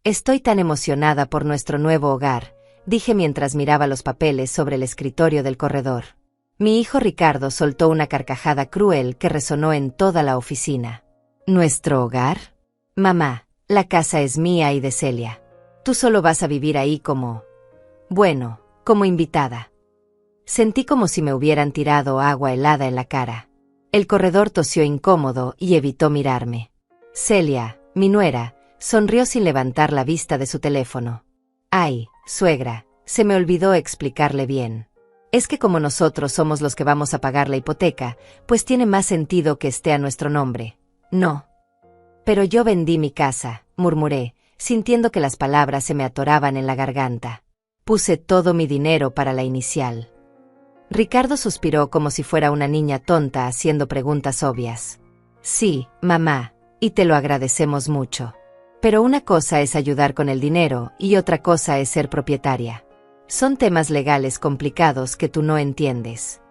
Estoy tan emocionada por nuestro nuevo hogar, dije mientras miraba los papeles sobre el escritorio del corredor. Mi hijo Ricardo soltó una carcajada cruel que resonó en toda la oficina. ¿Nuestro hogar? Mamá, la casa es mía y de Celia. Tú solo vas a vivir ahí como invitada. Sentí como si me hubieran tirado agua helada en la cara. El corredor tosió incómodo y evitó mirarme. Celia, mi nuera, sonrió sin levantar la vista de su teléfono. Ay, suegra, se me olvidó explicarle bien. Es que como nosotros somos los que vamos a pagar la hipoteca, pues tiene más sentido que esté a nuestro nombre. No. Pero yo vendí mi casa, murmuré, sintiendo que las palabras se me atoraban en la garganta. Puse todo mi dinero para la inicial. Ricardo suspiró como si fuera una niña tonta haciendo preguntas obvias. Sí, mamá, y te lo agradecemos mucho. Pero una cosa es ayudar con el dinero y otra cosa es ser propietaria. Son temas legales complicados que tú no entiendes.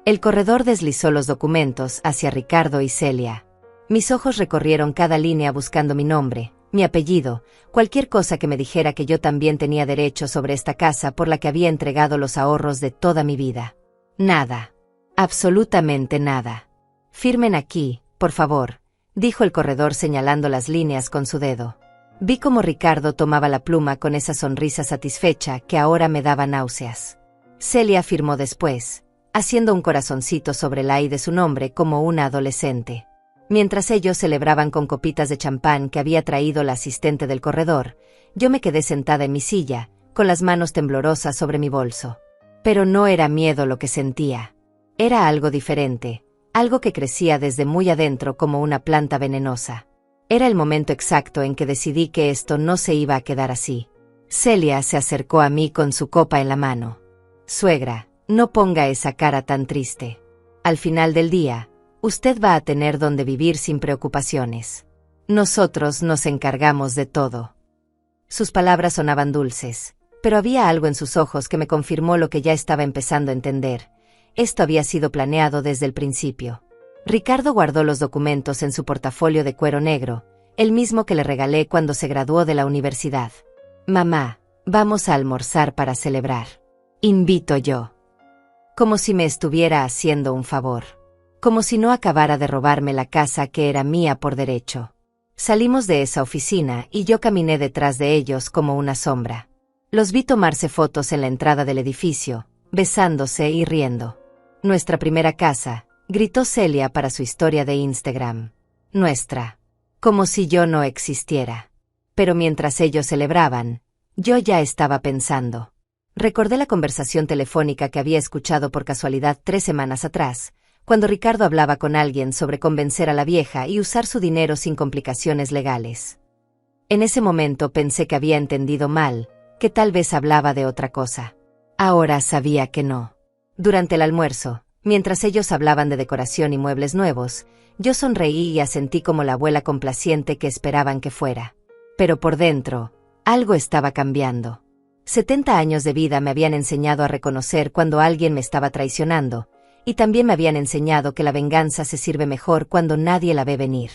El corredor deslizó los documentos hacia Ricardo y Celia. Mis ojos recorrieron cada línea buscando mi nombre, mi apellido, cualquier cosa que me dijera que yo también tenía derecho sobre esta casa por la que había entregado los ahorros de toda mi vida. Nada. Absolutamente nada. Firmen aquí, por favor, dijo el corredor señalando las líneas con su dedo. Vi cómo Ricardo tomaba la pluma con esa sonrisa satisfecha que ahora me daba náuseas. Celia firmó después, haciendo un corazoncito sobre la I de su nombre como una adolescente. Mientras ellos celebraban con copitas de champán que había traído la asistente del corredor, yo me quedé sentada en mi silla, con las manos temblorosas sobre mi bolso. Pero no era miedo lo que sentía. Era algo diferente, algo que crecía desde muy adentro como una planta venenosa. Era el momento exacto en que decidí que esto no se iba a quedar así. Celia se acercó a mí con su copa en la mano. Suegra, no ponga esa cara tan triste. Al final del día, usted va a tener donde vivir sin preocupaciones. Nosotros nos encargamos de todo. Sus palabras sonaban dulces, pero había algo en sus ojos que me confirmó lo que ya estaba empezando a entender. Esto había sido planeado desde el principio. Ricardo guardó los documentos en su portafolio de cuero negro, el mismo que le regalé cuando se graduó de la universidad. Mamá, vamos a almorzar para celebrar. Invito yo. Como si me estuviera haciendo un favor. Como si no acabara de robarme la casa que era mía por derecho. Salimos de esa oficina y yo caminé detrás de ellos como una sombra. Los vi tomarse fotos en la entrada del edificio, besándose y riendo. Nuestra primera casa, gritó Celia para su historia de Instagram. Nuestra. Como si yo no existiera. Pero mientras ellos celebraban, yo ya estaba pensando. Recordé la conversación telefónica que había escuchado por casualidad 3 semanas atrás, cuando Ricardo hablaba con alguien sobre convencer a la vieja y usar su dinero sin complicaciones legales. En ese momento pensé que había entendido mal, que tal vez hablaba de otra cosa. Ahora sabía que no. Durante el almuerzo, mientras ellos hablaban de decoración y muebles nuevos, yo sonreí y asentí como la abuela complaciente que esperaban que fuera. Pero por dentro, algo estaba cambiando. 70 años de vida me habían enseñado a reconocer cuando alguien me estaba traicionando, y también me habían enseñado que la venganza se sirve mejor cuando nadie la ve venir.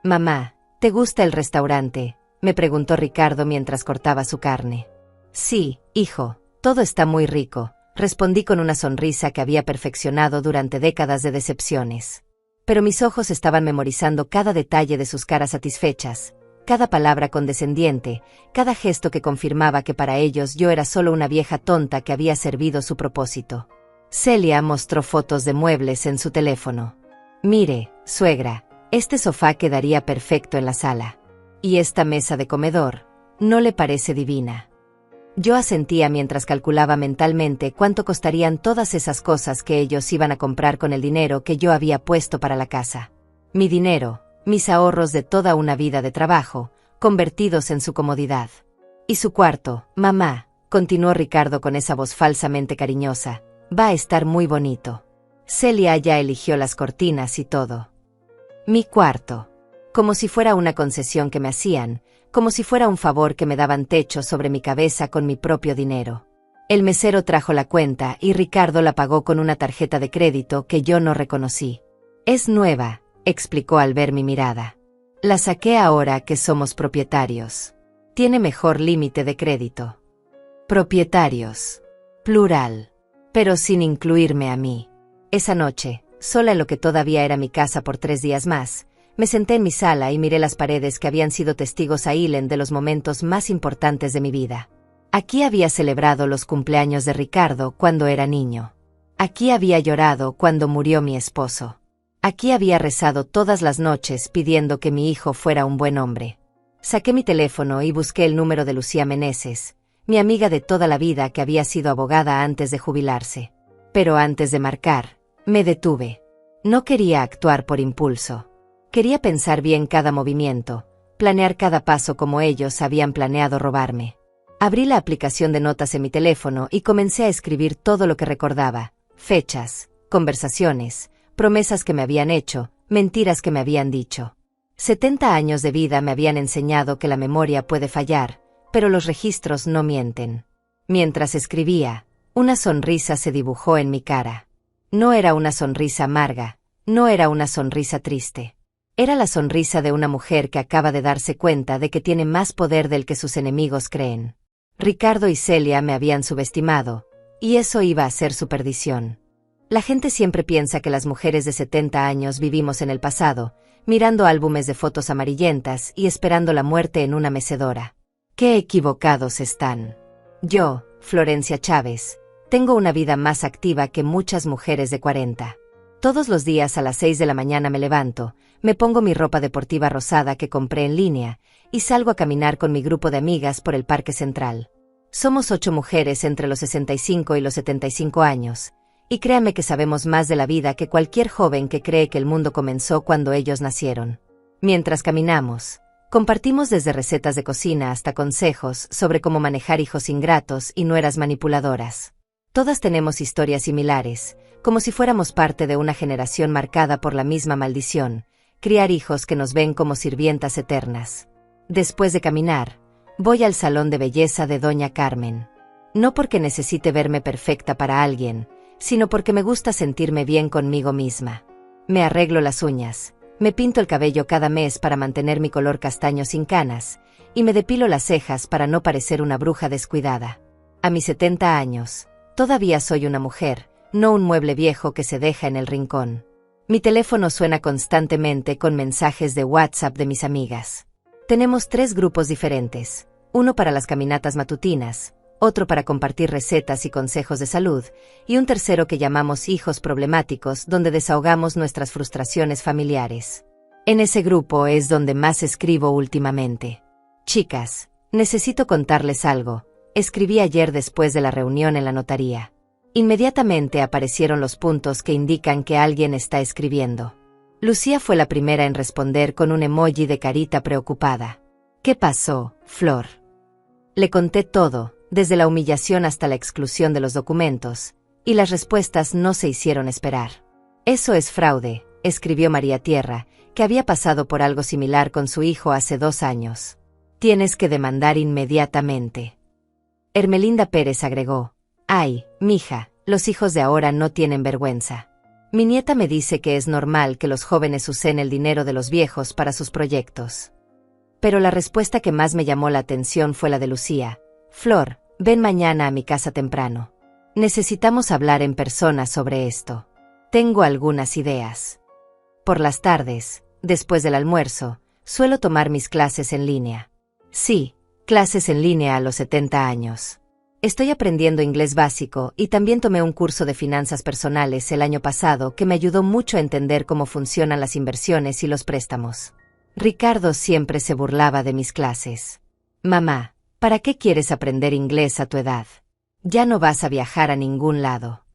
Mamá, ¿te gusta el restaurante?, me preguntó Ricardo mientras cortaba su carne. Sí, hijo, todo está muy rico, respondí con una sonrisa que había perfeccionado durante décadas de decepciones. Pero mis ojos estaban memorizando cada detalle de sus caras satisfechas, cada palabra condescendiente, cada gesto que confirmaba que para ellos yo era solo una vieja tonta que había servido su propósito. Celia mostró fotos de muebles en su teléfono. Mire, suegra, este sofá quedaría perfecto en la sala. ¿Y esta mesa de comedor? ¿No le parece divina? Yo asentía mientras calculaba mentalmente cuánto costarían todas esas cosas que ellos iban a comprar con el dinero que yo había puesto para la casa. Mi dinero, mis ahorros de toda una vida de trabajo, convertidos en su comodidad. Y su cuarto, mamá, continuó Ricardo con esa voz falsamente cariñosa, va a estar muy bonito. Celia ya eligió las cortinas y todo. Mi cuarto. Como si fuera una concesión que me hacían, como si fuera un favor que me daban techo sobre mi cabeza con mi propio dinero. El mesero trajo la cuenta y Ricardo la pagó con una tarjeta de crédito que yo no reconocí. Es nueva, explicó al ver mi mirada. La saqué ahora que somos propietarios. Tiene mejor límite de crédito. Propietarios. Plural. Pero sin incluirme a mí. Esa noche, sola en lo que todavía era mi casa por 3 días más, me senté en mi sala y miré las paredes que habían sido testigos a Ilen de los momentos más importantes de mi vida. Aquí había celebrado los cumpleaños de Ricardo cuando era niño. Aquí había llorado cuando murió mi esposo. Aquí había rezado todas las noches pidiendo que mi hijo fuera un buen hombre. Saqué mi teléfono y busqué el número de Lucía Meneses, mi amiga de toda la vida que había sido abogada antes de jubilarse. Pero antes de marcar, me detuve. No quería actuar por impulso. Quería pensar bien cada movimiento, planear cada paso como ellos habían planeado robarme. Abrí la aplicación de notas en mi teléfono y comencé a escribir todo lo que recordaba: fechas, conversaciones, promesas que me habían hecho, mentiras que me habían dicho. 70 años de vida me habían enseñado que la memoria puede fallar, pero los registros no mienten. Mientras escribía, una sonrisa se dibujó en mi cara. No era una sonrisa amarga, no era una sonrisa triste. Era la sonrisa de una mujer que acaba de darse cuenta de que tiene más poder del que sus enemigos creen. Ricardo y Celia me habían subestimado, y eso iba a ser su perdición. La gente siempre piensa que las mujeres de 70 años vivimos en el pasado, mirando álbumes de fotos amarillentas y esperando la muerte en una mecedora. ¡Qué equivocados están! Yo, Florencia Chávez, tengo una vida más activa que muchas mujeres de 40. Todos los días a las 6 de la mañana me levanto, me pongo mi ropa deportiva rosada que compré en línea, y salgo a caminar con mi grupo de amigas por el Parque Central. Somos 8 mujeres entre los 65 y los 75 años, y créanme que sabemos más de la vida que cualquier joven que cree que el mundo comenzó cuando ellos nacieron. Mientras caminamos, compartimos desde recetas de cocina hasta consejos sobre cómo manejar hijos ingratos y nueras manipuladoras. Todas tenemos historias similares, como si fuéramos parte de una generación marcada por la misma maldición: criar hijos que nos ven como sirvientas eternas. Después de caminar, voy al salón de belleza de Doña Carmen. No porque necesite verme perfecta para alguien, sino porque me gusta sentirme bien conmigo misma. Me arreglo las uñas, me pinto el cabello cada mes para mantener mi color castaño sin canas, y me depilo las cejas para no parecer una bruja descuidada. A mis 70 años, todavía soy una mujer, no un mueble viejo que se deja en el rincón. Mi teléfono suena constantemente con mensajes de WhatsApp de mis amigas. Tenemos 3 grupos diferentes: uno para las caminatas matutinas, otro para compartir recetas y consejos de salud, y un tercero que llamamos Hijos Problemáticos, donde desahogamos nuestras frustraciones familiares. En ese grupo es donde más escribo últimamente. Chicas, necesito contarles algo, escribí ayer después de la reunión en la notaría. Inmediatamente aparecieron los puntos que indican que alguien está escribiendo. Lucía fue la primera en responder con un emoji de carita preocupada. ¿Qué pasó, Flor? Le conté todo, desde la humillación hasta la exclusión de los documentos, y las respuestas no se hicieron esperar. Eso es fraude, escribió María Tierra, que había pasado por algo similar con su hijo hace 2 años. Tienes que demandar inmediatamente. Hermelinda Pérez agregó: ay, mija, los hijos de ahora no tienen vergüenza. Mi nieta me dice que es normal que los jóvenes usen el dinero de los viejos para sus proyectos. Pero la respuesta que más me llamó la atención fue la de Lucía: Flor, ven mañana a mi casa temprano. Necesitamos hablar en persona sobre esto. Tengo algunas ideas. Por las tardes, después del almuerzo, suelo tomar mis clases en línea. Sí, clases en línea a los 70 años. Estoy aprendiendo inglés básico y también tomé un curso de finanzas personales el año pasado que me ayudó mucho a entender cómo funcionan las inversiones y los préstamos. Ricardo siempre se burlaba de mis clases. Mamá, ¿para qué quieres aprender inglés a tu edad? Ya no vas a viajar a ningún lado.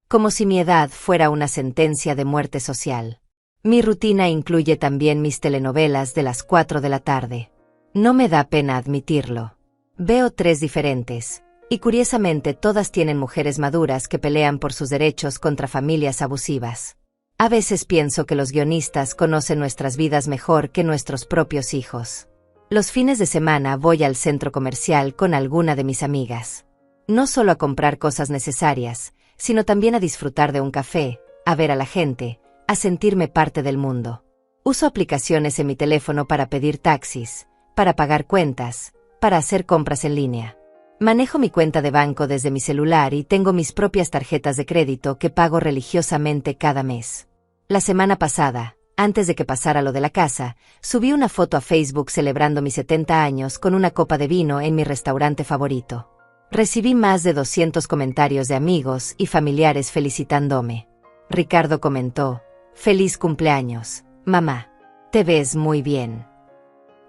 Como si mi edad fuera una sentencia de muerte social. Mi rutina incluye también mis telenovelas de las 4 de la tarde. No me da pena admitirlo. Veo 3 diferentes, y curiosamente todas tienen mujeres maduras que pelean por sus derechos contra familias abusivas. A veces pienso que los guionistas conocen nuestras vidas mejor que nuestros propios hijos. Los fines de semana voy al centro comercial con alguna de mis amigas. No solo a comprar cosas necesarias, sino también a disfrutar de un café, a ver a la gente, a sentirme parte del mundo. Uso aplicaciones en mi teléfono para pedir taxis, para pagar cuentas, para hacer compras en línea. Manejo mi cuenta de banco desde mi celular y tengo mis propias tarjetas de crédito que pago religiosamente cada mes. La semana pasada, antes de que pasara lo de la casa, subí una foto a Facebook celebrando mis 70 años con una copa de vino en mi restaurante favorito. Recibí más de 200 comentarios de amigos y familiares felicitándome. Ricardo comentó: «Feliz cumpleaños, mamá. Te ves muy bien».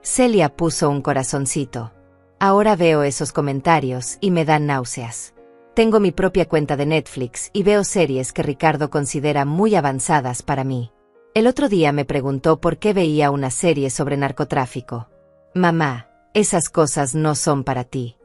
Celia puso un corazoncito. Ahora veo esos comentarios y me dan náuseas. Tengo mi propia cuenta de Netflix y veo series que Ricardo considera muy avanzadas para mí. El otro día me preguntó por qué veía una serie sobre narcotráfico. «Mamá, esas cosas no son para ti».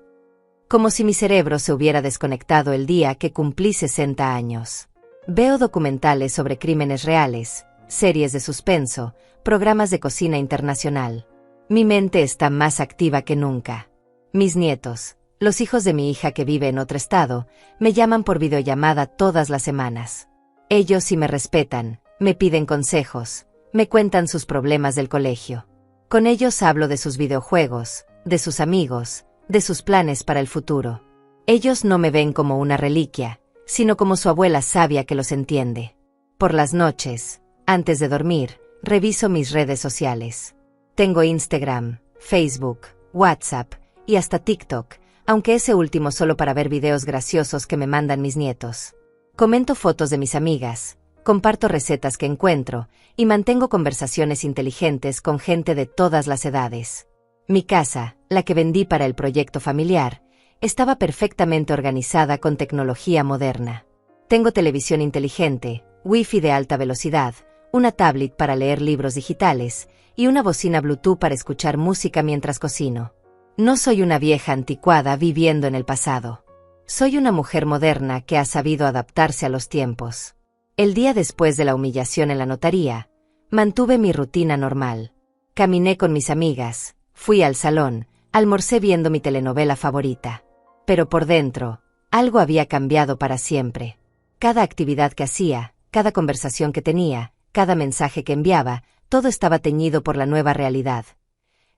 Como si mi cerebro se hubiera desconectado el día que cumplí 60 años. Veo documentales sobre crímenes reales, series de suspenso, programas de cocina internacional. Mi mente está más activa que nunca. Mis nietos, los hijos de mi hija que vive en otro estado, me llaman por videollamada todas las semanas. Ellos sí me respetan, me piden consejos, me cuentan sus problemas del colegio. Con ellos hablo de sus videojuegos, de sus amigos, de sus planes para el futuro. Ellos no me ven como una reliquia, sino como su abuela sabia que los entiende. Por las noches, antes de dormir, reviso mis redes sociales. Tengo Instagram, Facebook, WhatsApp y hasta TikTok, aunque ese último solo para ver videos graciosos que me mandan mis nietos. Comento fotos de mis amigas, comparto recetas que encuentro y mantengo conversaciones inteligentes con gente de todas las edades. Mi casa, la que vendí para el proyecto familiar, estaba perfectamente organizada con tecnología moderna. Tengo televisión inteligente, wifi de alta velocidad, una tablet para leer libros digitales y una bocina Bluetooth para escuchar música mientras cocino. No soy una vieja anticuada viviendo en el pasado. Soy una mujer moderna que ha sabido adaptarse a los tiempos. El día después de la humillación en la notaría, mantuve mi rutina normal. Caminé con mis amigas, fui al salón, almorcé viendo mi telenovela favorita. Pero por dentro, algo había cambiado para siempre. Cada actividad que hacía, cada conversación que tenía, cada mensaje que enviaba, todo estaba teñido por la nueva realidad.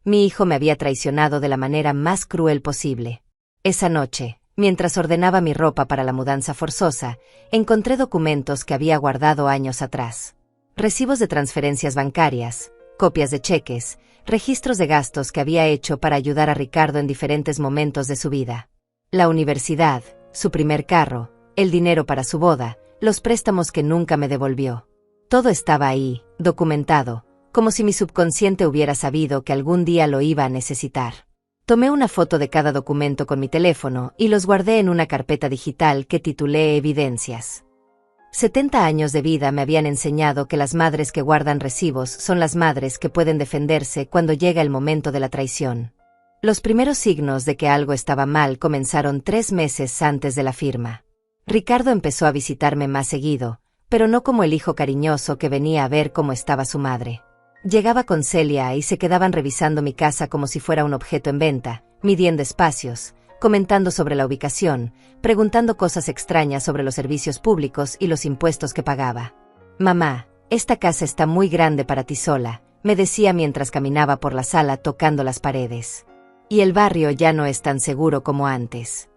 Mi hijo me había traicionado de la manera más cruel posible. Esa noche, mientras ordenaba mi ropa para la mudanza forzosa, encontré documentos que había guardado años atrás. Recibos de transferencias bancarias, copias de cheques, registros de gastos que había hecho para ayudar a Ricardo en diferentes momentos de su vida. La universidad, su primer carro, el dinero para su boda, los préstamos que nunca me devolvió. Todo estaba ahí, documentado, como si mi subconsciente hubiera sabido que algún día lo iba a necesitar. Tomé una foto de cada documento con mi teléfono y los guardé en una carpeta digital que titulé Evidencias. 70 años de vida me habían enseñado que las madres que guardan recibos son las madres que pueden defenderse cuando llega el momento de la traición. Los primeros signos de que algo estaba mal comenzaron 3 meses antes de la firma. Ricardo empezó a visitarme más seguido, pero no como el hijo cariñoso que venía a ver cómo estaba su madre. Llegaba con Celia y se quedaban revisando mi casa como si fuera un objeto en venta, midiendo espacios, comentando sobre la ubicación, preguntando cosas extrañas sobre los servicios públicos y los impuestos que pagaba. «Mamá, esta casa está muy grande para ti sola», me decía mientras caminaba por la sala tocando las paredes. «Y el barrio ya no es tan seguro como antes».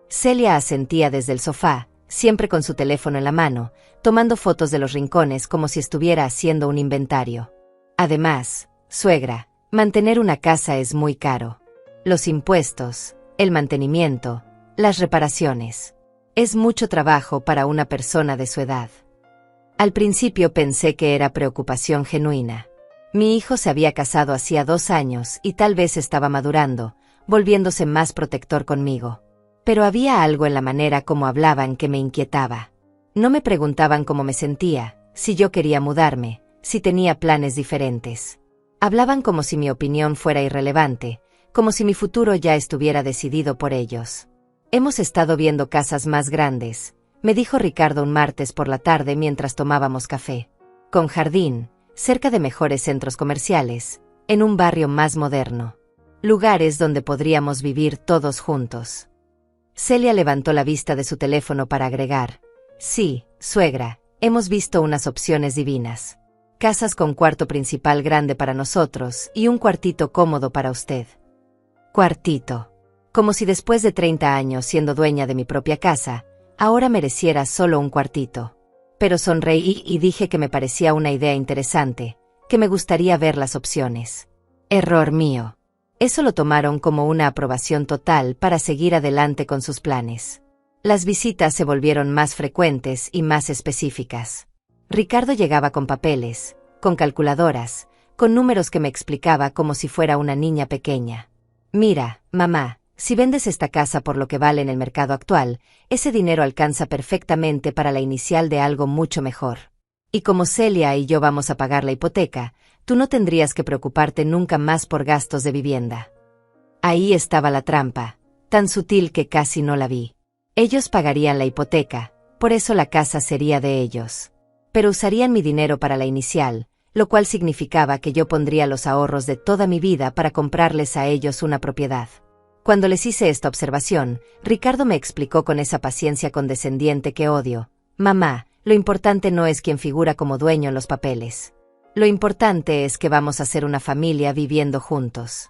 Celia asentía desde el sofá, siempre con su teléfono en la mano, tomando fotos de los rincones como si estuviera haciendo un inventario. «Además, suegra, mantener una casa es muy caro. Los impuestos, el mantenimiento, las reparaciones. Es mucho trabajo para una persona de su edad». Al principio pensé que era preocupación genuina. Mi hijo se había casado hacía 2 años y tal vez estaba madurando, volviéndose más protector conmigo. Pero había algo en la manera como hablaban que me inquietaba. No me preguntaban cómo me sentía, si yo quería mudarme, si tenía planes diferentes. Hablaban como si mi opinión fuera irrelevante, como si mi futuro ya estuviera decidido por ellos. «Hemos estado viendo casas más grandes», me dijo Ricardo un martes por la tarde mientras tomábamos café. «Con jardín, cerca de mejores centros comerciales, en un barrio más moderno. Lugares donde podríamos vivir todos juntos». Celia levantó la vista de su teléfono para agregar: «Sí, suegra, hemos visto unas opciones divinas. Casas con cuarto principal grande para nosotros y un cuartito cómodo para usted». Cuartito. Como si después de 30 años siendo dueña de mi propia casa, ahora mereciera solo un cuartito. Pero sonreí y dije que me parecía una idea interesante, que me gustaría ver las opciones. Error mío. Eso lo tomaron como una aprobación total para seguir adelante con sus planes. Las visitas se volvieron más frecuentes y más específicas. Ricardo llegaba con papeles, con calculadoras, con números que me explicaba como si fuera una niña pequeña. Mira, mamá, si vendes esta casa por lo que vale en el mercado actual, ese dinero alcanza perfectamente para la inicial de algo mucho mejor. Y como Celia y yo vamos a pagar la hipoteca, tú no tendrías que preocuparte nunca más por gastos de vivienda. Ahí estaba la trampa, tan sutil que casi no la vi. Ellos pagarían la hipoteca, por eso la casa sería de ellos. Pero usarían mi dinero para la inicial, lo cual significaba que yo pondría los ahorros de toda mi vida para comprarles a ellos una propiedad. Cuando les hice esta observación, Ricardo me explicó con esa paciencia condescendiente que odio: mamá, lo importante no es quién figura como dueño en los papeles. Lo importante es que vamos a ser una familia viviendo juntos.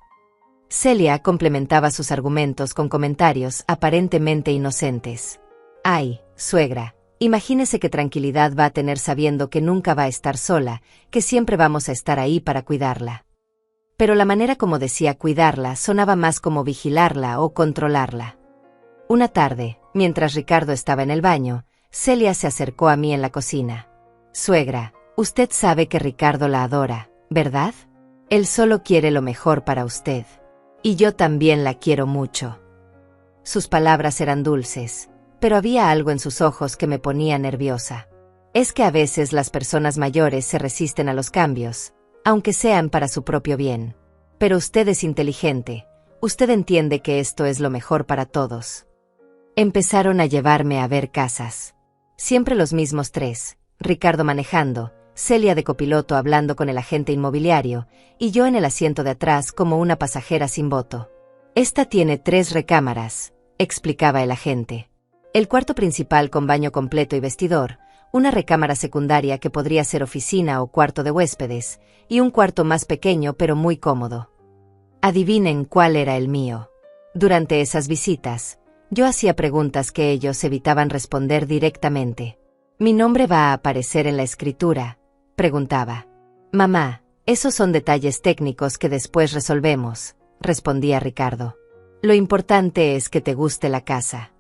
Celia complementaba sus argumentos con comentarios aparentemente inocentes. Ay, suegra, imagínese qué tranquilidad va a tener sabiendo que nunca va a estar sola, que siempre vamos a estar ahí para cuidarla. Pero la manera como decía cuidarla sonaba más como vigilarla o controlarla. Una tarde, mientras Ricardo estaba en el baño, Celia se acercó a mí en la cocina. Suegra, usted sabe que Ricardo la adora, ¿verdad? Él solo quiere lo mejor para usted. Y yo también la quiero mucho. Sus palabras eran dulces, pero había algo en sus ojos que me ponía nerviosa. Es que a veces las personas mayores se resisten a los cambios, aunque sean para su propio bien. Pero usted es inteligente, usted entiende que esto es lo mejor para todos. Empezaron a llevarme a ver casas. Siempre los mismos tres, Ricardo manejando, Celia de copiloto hablando con el agente inmobiliario, y yo en el asiento de atrás como una pasajera sin voto. Esta tiene 3 recámaras, explicaba el agente. El cuarto principal con baño completo y vestidor, una recámara secundaria que podría ser oficina o cuarto de huéspedes, y un cuarto más pequeño pero muy cómodo. Adivinen cuál era el mío. Durante esas visitas, yo hacía preguntas que ellos evitaban responder directamente. ¿Mi nombre va a aparecer en la escritura?, preguntaba. Mamá, esos son detalles técnicos que después resolvemos, respondía Ricardo. Lo importante es que te guste la casa.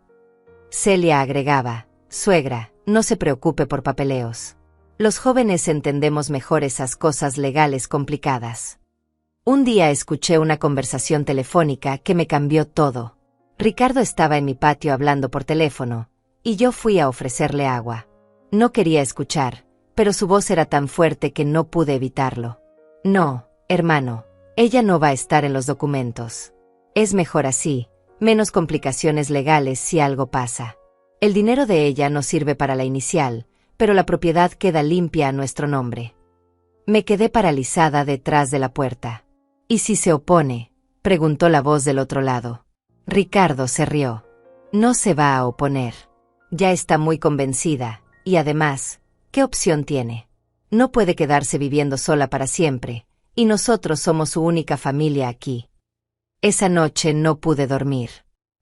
Celia agregaba: suegra, no se preocupe por papeleos. Los jóvenes entendemos mejor esas cosas legales complicadas. Un día escuché una conversación telefónica que me cambió todo. Ricardo estaba en mi patio hablando por teléfono, y yo fui a ofrecerle agua. No quería escuchar, pero su voz era tan fuerte que no pude evitarlo. No, hermano, ella no va a estar en los documentos. Es mejor así, menos complicaciones legales si algo pasa. El dinero de ella no sirve para la inicial, pero la propiedad queda limpia a nuestro nombre. Me quedé paralizada detrás de la puerta. ¿Y si se opone?, preguntó la voz del otro lado. Ricardo se rió. No se va a oponer. Ya está muy convencida, y además, ¿qué opción tiene? No puede quedarse viviendo sola para siempre, y nosotros somos su única familia aquí. Esa noche no pude dormir.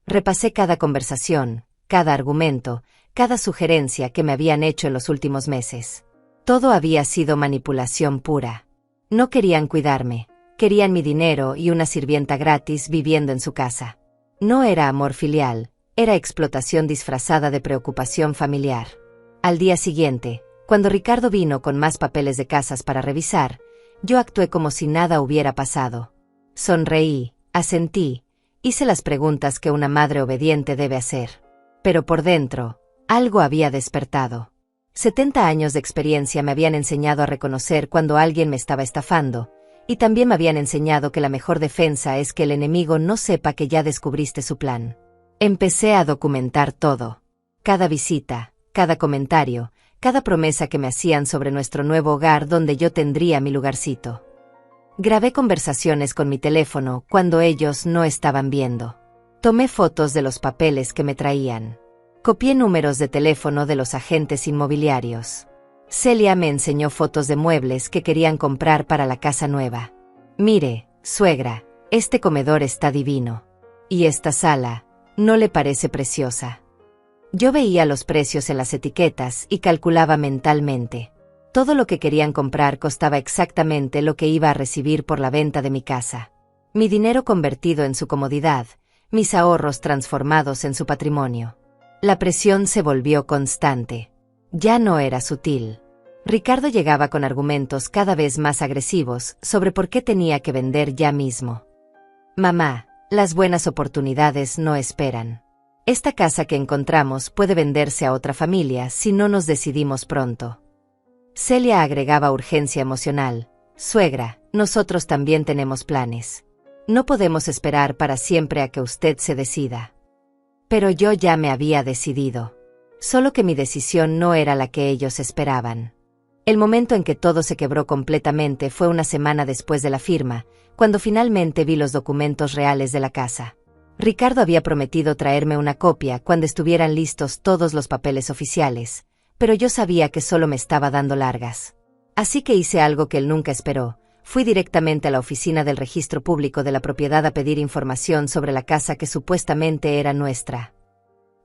Repasé cada conversación, cada argumento, cada sugerencia que me habían hecho en los últimos meses. Todo había sido manipulación pura. No querían cuidarme, querían mi dinero y una sirvienta gratis viviendo en su casa. No era amor filial, era explotación disfrazada de preocupación familiar. Al día siguiente, cuando Ricardo vino con más papeles de casas para revisar, yo actué como si nada hubiera pasado. Sonreí, asentí, hice las preguntas que una madre obediente debe hacer. Pero por dentro, algo había despertado. 70 años de experiencia me habían enseñado a reconocer cuando alguien me estaba estafando, y también me habían enseñado que la mejor defensa es que el enemigo no sepa que ya descubriste su plan. Empecé a documentar todo. Cada visita, cada comentario, cada promesa que me hacían sobre nuestro nuevo hogar donde yo tendría mi lugarcito. Grabé conversaciones con mi teléfono cuando ellos no estaban viendo. Tomé fotos de los papeles que me traían. Copié números de teléfono de los agentes inmobiliarios. Celia me enseñó fotos de muebles que querían comprar para la casa nueva. Mire, suegra, Este comedor está divino. Y esta sala, ¿no le parece preciosa? Yo veía los precios en las etiquetas y calculaba mentalmente. Todo lo que querían comprar costaba exactamente lo que iba a recibir por la venta de mi casa. Mi dinero convertido en su comodidad, mis ahorros transformados en su patrimonio. La presión se volvió constante. Ya no era sutil. Ricardo llegaba con argumentos cada vez más agresivos sobre por qué tenía que vender ya mismo. Mamá, las buenas oportunidades no esperan. Esta casa que encontramos puede venderse a otra familia si no nos decidimos pronto. Celia agregaba urgencia emocional. Suegra, nosotros también tenemos planes. No podemos esperar para siempre a que usted se decida. Pero yo ya me había decidido. Solo que mi decisión no era la que ellos esperaban. El momento en que todo se quebró completamente fue una semana después de la firma, cuando finalmente vi los documentos reales de la casa. Ricardo había prometido traerme una copia cuando estuvieran listos todos los papeles oficiales, pero yo sabía que solo me estaba dando largas. Así que hice algo que él nunca esperó. Fui directamente a la oficina del registro público de la propiedad a pedir información sobre la casa que supuestamente era nuestra.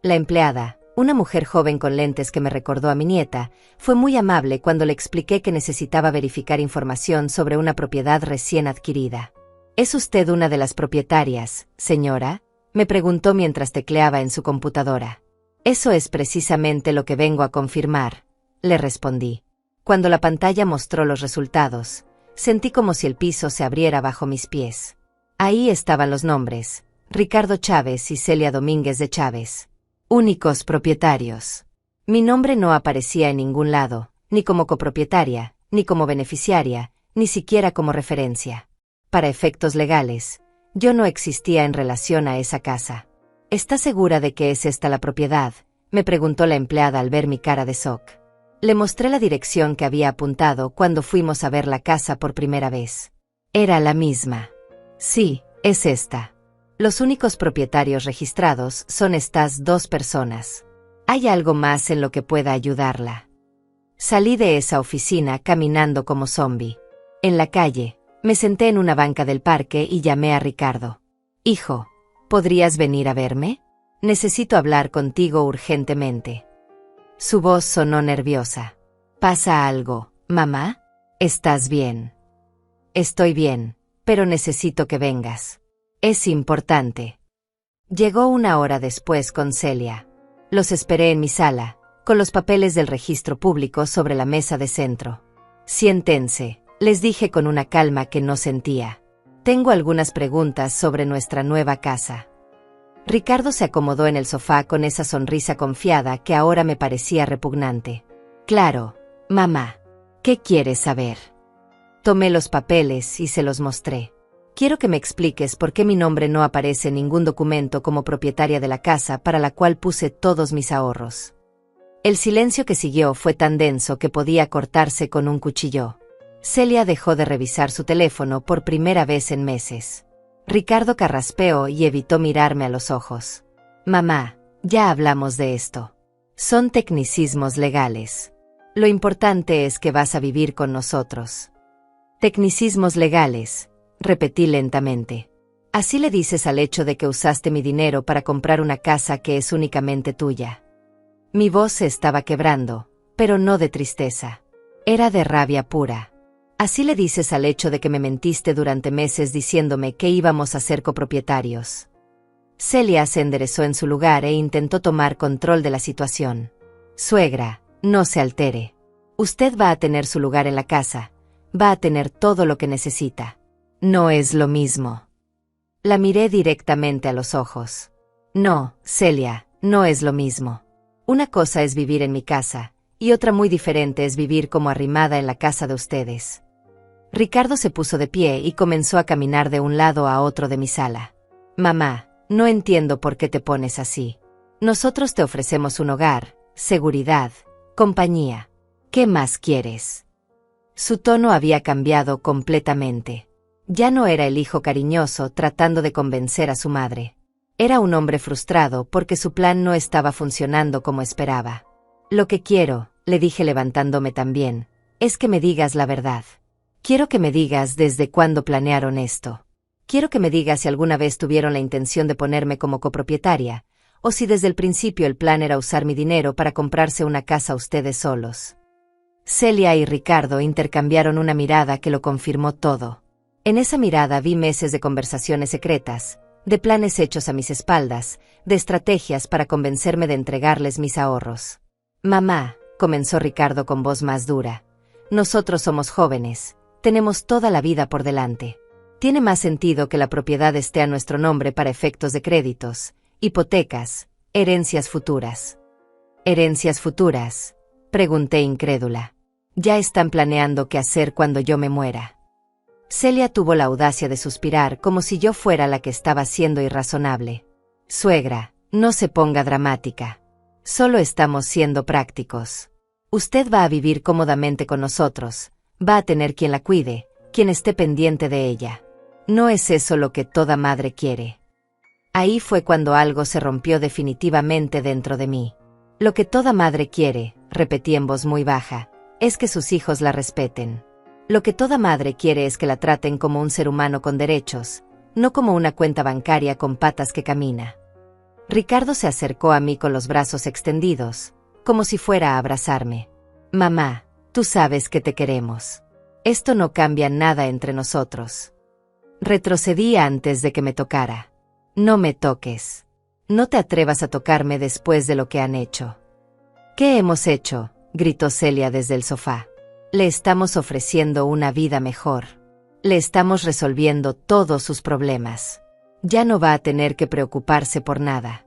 La empleada, una mujer joven con lentes que me recordó a mi nieta, fue muy amable cuando le expliqué que necesitaba verificar información sobre una propiedad recién adquirida. ¿Es usted una de las propietarias, señora?, me preguntó mientras tecleaba en su computadora. Eso es precisamente lo que vengo a confirmar, le respondí. Cuando la pantalla mostró los resultados, sentí como si el piso se abriera bajo mis pies. Ahí estaban los nombres: Ricardo Chávez y Celia Domínguez de Chávez. Únicos propietarios. Mi nombre no aparecía en ningún lado, ni como copropietaria, ni como beneficiaria, ni siquiera como referencia. Para efectos legales, yo no existía en relación a esa casa. ¿Está segura de que es esta la propiedad?, me preguntó la empleada al ver mi cara de shock. Le mostré la dirección que había apuntado cuando fuimos a ver la casa por primera vez. Era la misma. Sí, es esta. Los únicos propietarios registrados son estas dos personas. ¿Hay algo más en lo que pueda ayudarla? Salí de esa oficina caminando como zombi. En la calle, me senté en una banca del parque y llamé a Ricardo. Hijo, ¿podrías venir a verme? Necesito hablar contigo urgentemente. Su voz sonó nerviosa. ¿Pasa algo, mamá? ¿Estás bien? Estoy bien, pero necesito que vengas. Es importante. Llegó una hora después con Celia. Los esperé en mi sala, con los papeles del registro público sobre la mesa de centro. Siéntense, les dije con una calma que no sentía. Tengo algunas preguntas sobre nuestra nueva casa. Ricardo se acomodó en el sofá con esa sonrisa confiada que ahora me parecía repugnante. Claro, mamá. ¿Qué quieres saber? Tomé los papeles y se los mostré. Quiero que me expliques por qué mi nombre no aparece en ningún documento como propietaria de la casa para la cual puse todos mis ahorros. El silencio que siguió fue tan denso que podía cortarse con un cuchillo. Celia dejó de revisar su teléfono por primera vez en meses. Ricardo carraspeó y evitó mirarme a los ojos. Mamá, ya hablamos de esto. Son tecnicismos legales. Lo importante es que vas a vivir con nosotros. Tecnicismos legales, repetí lentamente. Así le dices al hecho de que usaste mi dinero para comprar una casa que es únicamente tuya. Mi voz se estaba quebrando, pero no de tristeza. Era de rabia pura. Así le dices al hecho de que me mentiste durante meses diciéndome que íbamos a ser copropietarios. Celia se enderezó en su lugar e intentó tomar control de la situación. Suegra, no se altere. Usted va a tener su lugar en la casa, va a tener todo lo que necesita. No es lo mismo. La miré directamente a los ojos. No, Celia, no es lo mismo. Una cosa es vivir en mi casa, y otra muy diferente es vivir como arrimada en la casa de ustedes. Ricardo se puso de pie y comenzó a caminar de un lado a otro de mi sala. Mamá, no entiendo por qué te pones así. Nosotros te ofrecemos un hogar, seguridad, compañía. ¿Qué más quieres? Su tono había cambiado completamente. Ya no era el hijo cariñoso tratando de convencer a su madre. Era un hombre frustrado porque su plan no estaba funcionando como esperaba. Lo que quiero, le dije levantándome también, es que me digas la verdad. Quiero que me digas desde cuándo planearon esto. Quiero que me diga si alguna vez tuvieron la intención de ponerme como copropietaria, o si desde el principio el plan era usar mi dinero para comprarse una casa ustedes solos. Celia y Ricardo intercambiaron una mirada que lo confirmó todo. En esa mirada vi meses de conversaciones secretas, de planes hechos a mis espaldas, de estrategias para convencerme de entregarles mis ahorros. Mamá, comenzó Ricardo con voz más dura, nosotros somos jóvenes, tenemos toda la vida por delante. Tiene más sentido que la propiedad esté a nuestro nombre para efectos de créditos, hipotecas, herencias futuras. ¿Herencias futuras?, pregunté incrédula. Ya están planeando qué hacer cuando yo me muera. Celia tuvo la audacia de suspirar como si yo fuera la que estaba siendo irrazonable. Suegra, no se ponga dramática. Solo estamos siendo prácticos. Usted va a vivir cómodamente con nosotros, va a tener quien la cuide, quien esté pendiente de ella. ¿No es eso lo que toda madre quiere? Ahí fue cuando algo se rompió definitivamente dentro de mí. Lo que toda madre quiere, repetí en voz muy baja, es que sus hijos la respeten. Lo que toda madre quiere es que la traten como un ser humano con derechos, no como una cuenta bancaria con patas que camina. Ricardo se acercó a mí con los brazos extendidos, como si fuera a abrazarme. Mamá, tú sabes que te queremos. Esto no cambia nada entre nosotros. Retrocedí antes de que me tocara. No me toques. No te atrevas a tocarme después de lo que han hecho. ¿Qué hemos hecho?, gritó Celia desde el sofá. Le estamos ofreciendo una vida mejor. Le estamos resolviendo todos sus problemas. Ya no va a tener que preocuparse por nada.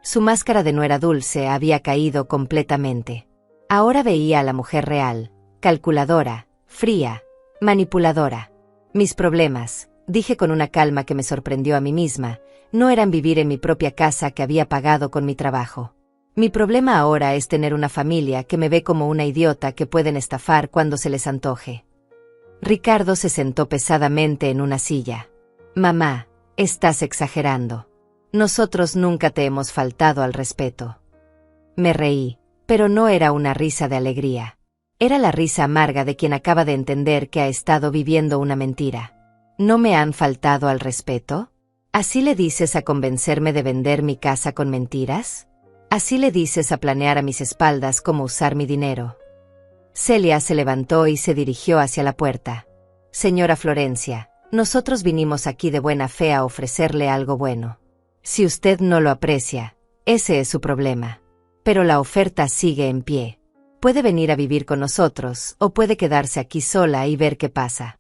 Su máscara de nuera dulce había caído completamente. Ahora veía a la mujer real, calculadora, fría, manipuladora. Mis problemas, dije con una calma que me sorprendió a mí misma, no eran vivir en mi propia casa que había pagado con mi trabajo. Mi problema ahora es tener una familia que me ve como una idiota que pueden estafar cuando se les antoje. Ricardo se sentó pesadamente en una silla. Mamá, estás exagerando. Nosotros nunca te hemos faltado al respeto. Me reí, pero no era una risa de alegría. Era la risa amarga de quien acaba de entender que ha estado viviendo una mentira. ¿No me han faltado al respeto? ¿Así le dices a convencerme de vender mi casa con mentiras? ¿Así le dices a planear a mis espaldas cómo usar mi dinero? Celia se levantó y se dirigió hacia la puerta. Señora Florencia, nosotros vinimos aquí de buena fe a ofrecerle algo bueno. Si usted no lo aprecia, ese es su problema. Pero la oferta sigue en pie. Puede venir a vivir con nosotros, o puede quedarse aquí sola y ver qué pasa.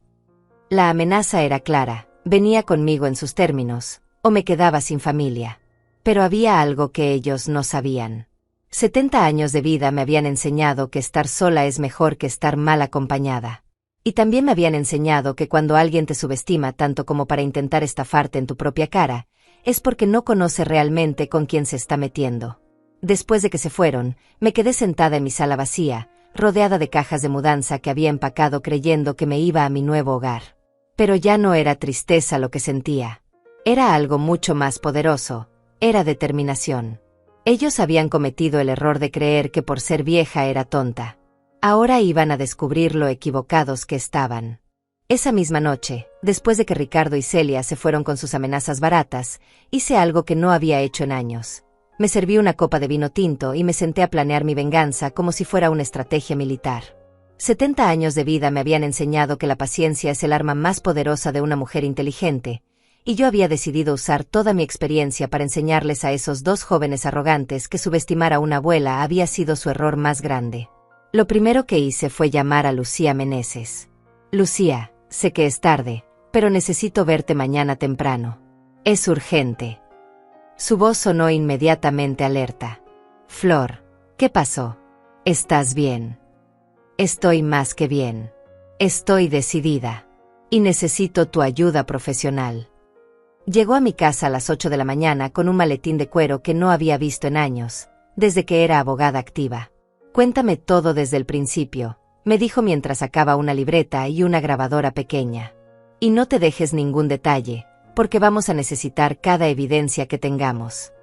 La amenaza era clara, venía conmigo en sus términos, o me quedaba sin familia. Pero había algo que ellos no sabían. 70 años de vida me habían enseñado que estar sola es mejor que estar mal acompañada. Y también me habían enseñado que cuando alguien te subestima tanto como para intentar estafarte en tu propia cara, es porque no conoce realmente con quién se está metiendo. Después de que se fueron, me quedé sentada en mi sala vacía, rodeada de cajas de mudanza que había empacado creyendo que me iba a mi nuevo hogar. Pero ya no era tristeza lo que sentía. Era algo mucho más poderoso. Era determinación. Ellos habían cometido el error de creer que por ser vieja era tonta. Ahora iban a descubrir lo equivocados que estaban. Esa misma noche, después de que Ricardo y Celia se fueron con sus amenazas baratas, hice algo que no había hecho en años. Me serví una copa de vino tinto y me senté a planear mi venganza como si fuera una estrategia militar. 70 años de vida me habían enseñado que la paciencia es el arma más poderosa de una mujer inteligente, y yo había decidido usar toda mi experiencia para enseñarles a esos dos jóvenes arrogantes que subestimar a una abuela había sido su error más grande. Lo primero que hice fue llamar a Lucía Meneses. Lucía, sé que es tarde, pero necesito verte mañana temprano. Es urgente. Su voz sonó inmediatamente alerta. Flor, ¿qué pasó? ¿Estás bien? Estoy más que bien. Estoy decidida. Y necesito tu ayuda profesional. Llegó a mi casa a las 8 de la mañana con un maletín de cuero que no había visto en años, desde que era abogada activa. Cuéntame todo desde el principio, me dijo mientras sacaba una libreta y una grabadora pequeña. Y no te dejes ningún detalle, porque vamos a necesitar cada evidencia que tengamos.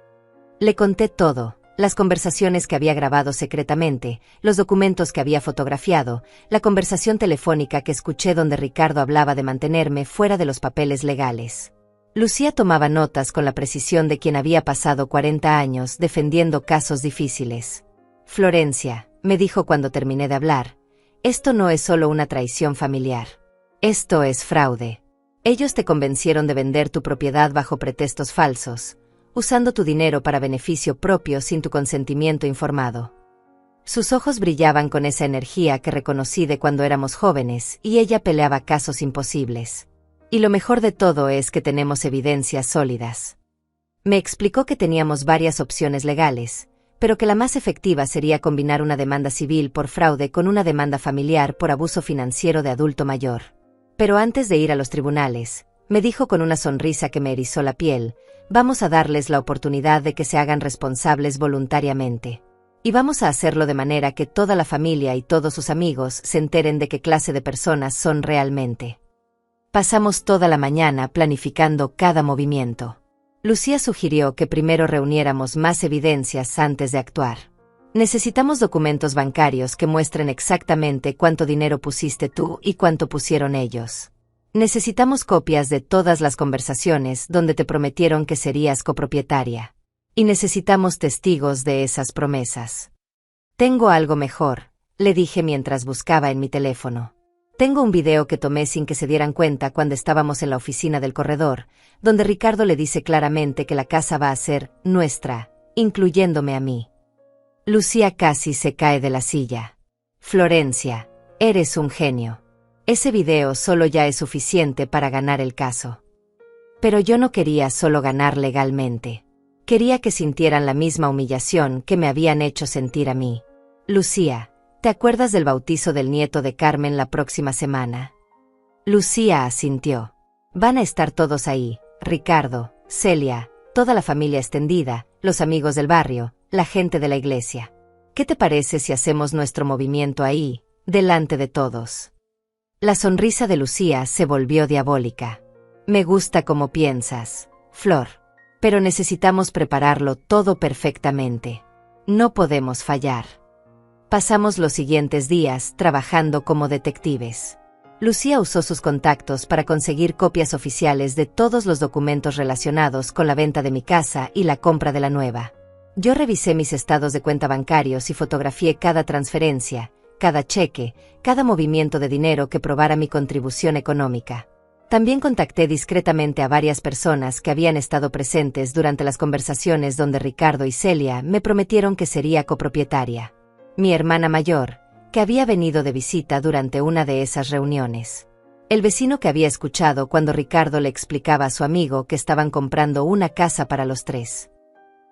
Le conté todo, Las conversaciones que había grabado secretamente, los documentos que había fotografiado, la conversación telefónica que escuché donde Ricardo hablaba de mantenerme fuera de los papeles legales. Lucía tomaba notas con la precisión de quien había pasado 40 años defendiendo casos difíciles. Florencia, me dijo cuando terminé de hablar, esto no es solo una traición familiar. Esto es fraude. Ellos te convencieron de vender tu propiedad bajo pretextos falsos, usando tu dinero para beneficio propio sin tu consentimiento informado. Sus ojos brillaban con esa energía que reconocí de cuando éramos jóvenes y ella peleaba casos imposibles. Y lo mejor de todo es que tenemos evidencias sólidas. Me explicó que teníamos varias opciones legales, pero que la más efectiva sería combinar una demanda civil por fraude con una demanda familiar por abuso financiero de adulto mayor. Pero antes de ir a los tribunales, me dijo con una sonrisa que me erizó la piel, vamos a darles la oportunidad de que se hagan responsables voluntariamente. Y vamos a hacerlo de manera que toda la familia y todos sus amigos se enteren de qué clase de personas son realmente. Pasamos toda la mañana planificando cada movimiento. Lucía sugirió que primero reuniéramos más evidencias antes de actuar. Necesitamos documentos bancarios que muestren exactamente cuánto dinero pusiste tú y cuánto pusieron ellos. Necesitamos copias de todas las conversaciones donde te prometieron que serías copropietaria. Y necesitamos testigos de esas promesas. Tengo algo mejor, le dije mientras buscaba en mi teléfono. Tengo un video que tomé sin que se dieran cuenta cuando estábamos en la oficina del corredor, donde Ricardo le dice claramente que la casa va a ser nuestra, incluyéndome a mí. Lucía casi se cae de la silla. Florencia, eres un genio. Ese video solo ya es suficiente para ganar el caso. Pero yo no quería solo ganar legalmente. Quería que sintieran la misma humillación que me habían hecho sentir a mí. Lucía, ¿te acuerdas del bautizo del nieto de Carmen la próxima semana? Lucía asintió. Van a estar todos ahí, Ricardo, Celia, toda la familia extendida, los amigos del barrio, la gente de la iglesia. ¿Qué te parece si hacemos nuestro movimiento ahí, delante de todos? La sonrisa de Lucía se volvió diabólica. Me gusta como piensas, Flor. Pero necesitamos prepararlo todo perfectamente. No podemos fallar. Pasamos los siguientes días trabajando como detectives. Lucía usó sus contactos para conseguir copias oficiales de todos los documentos relacionados con la venta de mi casa y la compra de la nueva. Yo revisé mis estados de cuenta bancarios y fotografié cada transferencia, cada cheque, cada movimiento de dinero que probara mi contribución económica. También contacté discretamente a varias personas que habían estado presentes durante las conversaciones donde Ricardo y Celia me prometieron que sería copropietaria. Mi hermana mayor, que había venido de visita durante una de esas reuniones. El vecino que había escuchado cuando Ricardo le explicaba a su amigo que estaban comprando una casa para los tres.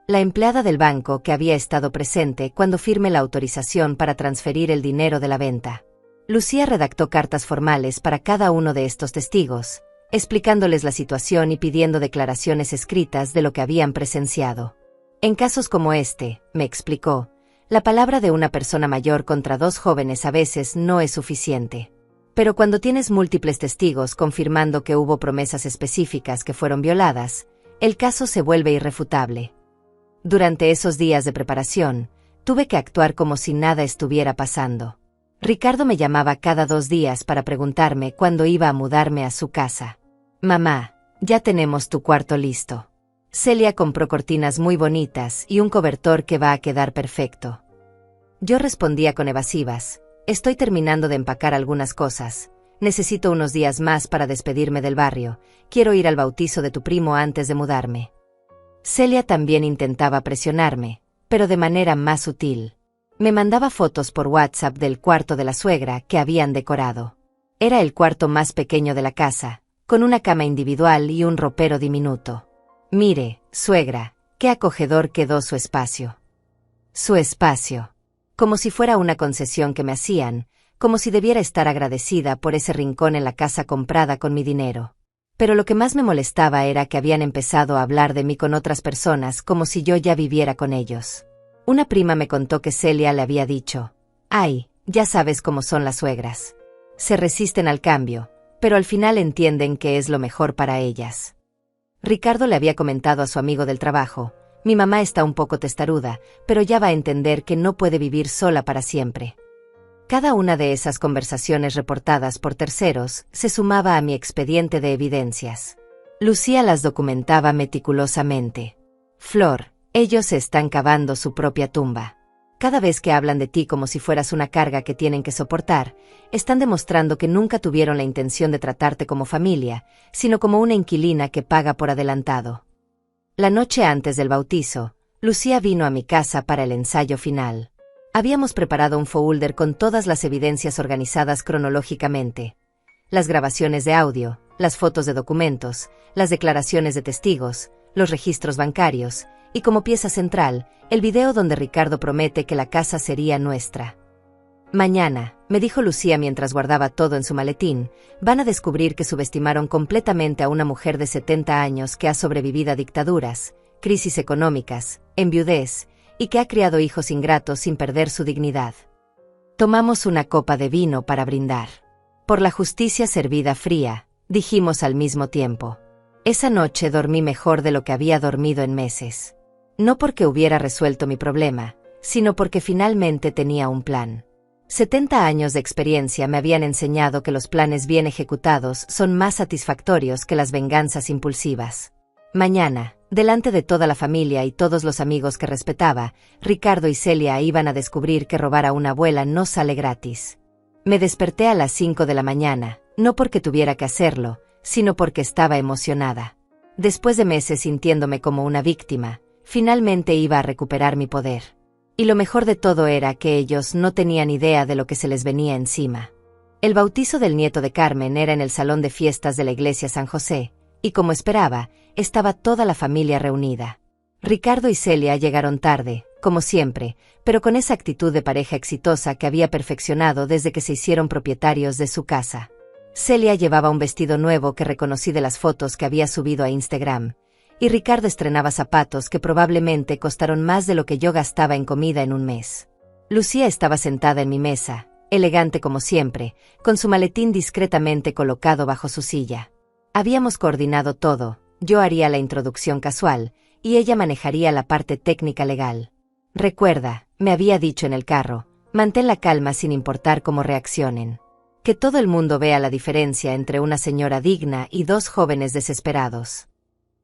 La empleada del banco que había estado presente cuando firmé la autorización para transferir el dinero de la venta. Lucía redactó cartas formales para cada uno de estos testigos, explicándoles la situación y pidiendo declaraciones escritas de lo que habían presenciado. En casos como este, me explicó, la palabra de una persona mayor contra dos jóvenes a veces no es suficiente. Pero cuando tienes múltiples testigos confirmando que hubo promesas específicas que fueron violadas, el caso se vuelve irrefutable. Durante esos días de preparación, tuve que actuar como si nada estuviera pasando. Ricardo me llamaba cada 2 días para preguntarme cuándo iba a mudarme a su casa. Mamá, ya tenemos tu cuarto listo. Celia compró cortinas muy bonitas y un cobertor que va a quedar perfecto. Yo respondía con evasivas, estoy terminando de empacar algunas cosas, necesito unos días más para despedirme del barrio, quiero ir al bautizo de tu primo antes de mudarme. Celia también intentaba presionarme, pero de manera más sutil. Me mandaba fotos por WhatsApp del cuarto de la suegra que habían decorado. Era el cuarto más pequeño de la casa, con una cama individual y un ropero diminuto. Mire, suegra, qué acogedor quedó su espacio. Su espacio. Como si fuera una concesión que me hacían, como si debiera estar agradecida por ese rincón en la casa comprada con mi dinero. Pero lo que más me molestaba era que habían empezado a hablar de mí con otras personas como si yo ya viviera con ellos. Una prima me contó que Celia le había dicho, «Ay, ya sabes cómo son las suegras. Se resisten al cambio, pero al final entienden que es lo mejor para ellas». Ricardo le había comentado a su amigo del trabajo, Mi mamá está un poco testaruda, pero ya va a entender que no puede vivir sola para siempre. Cada una de esas conversaciones reportadas por terceros se sumaba a mi expediente de evidencias. Lucía las documentaba meticulosamente. Flor, ellos se están cavando su propia tumba. Cada vez que hablan de ti como si fueras una carga que tienen que soportar, están demostrando que nunca tuvieron la intención de tratarte como familia, sino como una inquilina que paga por adelantado. La noche antes del bautizo, Lucía vino a mi casa para el ensayo final. Habíamos preparado un folder con todas las evidencias organizadas cronológicamente. Las grabaciones de audio, las fotos de documentos, las declaraciones de testigos, los registros bancarios, y como pieza central, el video donde Ricardo promete que la casa sería nuestra. Mañana, me dijo Lucía mientras guardaba todo en su maletín, van a descubrir que subestimaron completamente a una mujer de 70 años que ha sobrevivido a dictaduras, crisis económicas, enviudez, y que ha criado hijos ingratos sin perder su dignidad. Tomamos una copa de vino para brindar. Por la justicia servida fría, dijimos al mismo tiempo. Esa noche dormí mejor de lo que había dormido en meses. No porque hubiera resuelto mi problema, sino porque finalmente tenía un plan. 70 años de experiencia me habían enseñado que los planes bien ejecutados son más satisfactorios que las venganzas impulsivas. Mañana, delante de toda la familia y todos los amigos que respetaba, Ricardo y Celia iban a descubrir que robar a una abuela no sale gratis. Me desperté a las 5 de la mañana, no porque tuviera que hacerlo, sino porque estaba emocionada. Después de meses sintiéndome como una víctima, finalmente iba a recuperar mi poder. Y lo mejor de todo era que ellos no tenían idea de lo que se les venía encima. El bautizo del nieto de Carmen era en el salón de fiestas de la iglesia San José, y como esperaba, estaba toda la familia reunida. Ricardo y Celia llegaron tarde, como siempre, pero con esa actitud de pareja exitosa que había perfeccionado desde que se hicieron propietarios de su casa. Celia llevaba un vestido nuevo que reconocí de las fotos que había subido a Instagram, y Ricardo estrenaba zapatos que probablemente costaron más de lo que yo gastaba en comida en un mes. Lucía estaba sentada en mi mesa, elegante como siempre, con su maletín discretamente colocado bajo su silla. Habíamos coordinado todo, yo haría la introducción casual, y ella manejaría la parte técnica legal. Recuerda, me había dicho en el carro, mantén la calma sin importar cómo reaccionen. Que todo el mundo vea la diferencia entre una señora digna y dos jóvenes desesperados.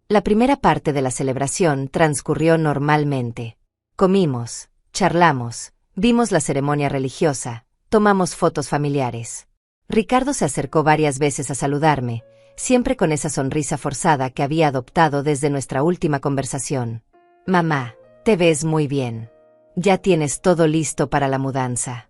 La primera parte de la celebración transcurrió normalmente. Comimos, charlamos, vimos la ceremonia religiosa, tomamos fotos familiares. Ricardo se acercó varias veces a saludarme, siempre con esa sonrisa forzada que había adoptado desde nuestra última conversación. Mamá, te ves muy bien. Ya tienes todo listo para la mudanza.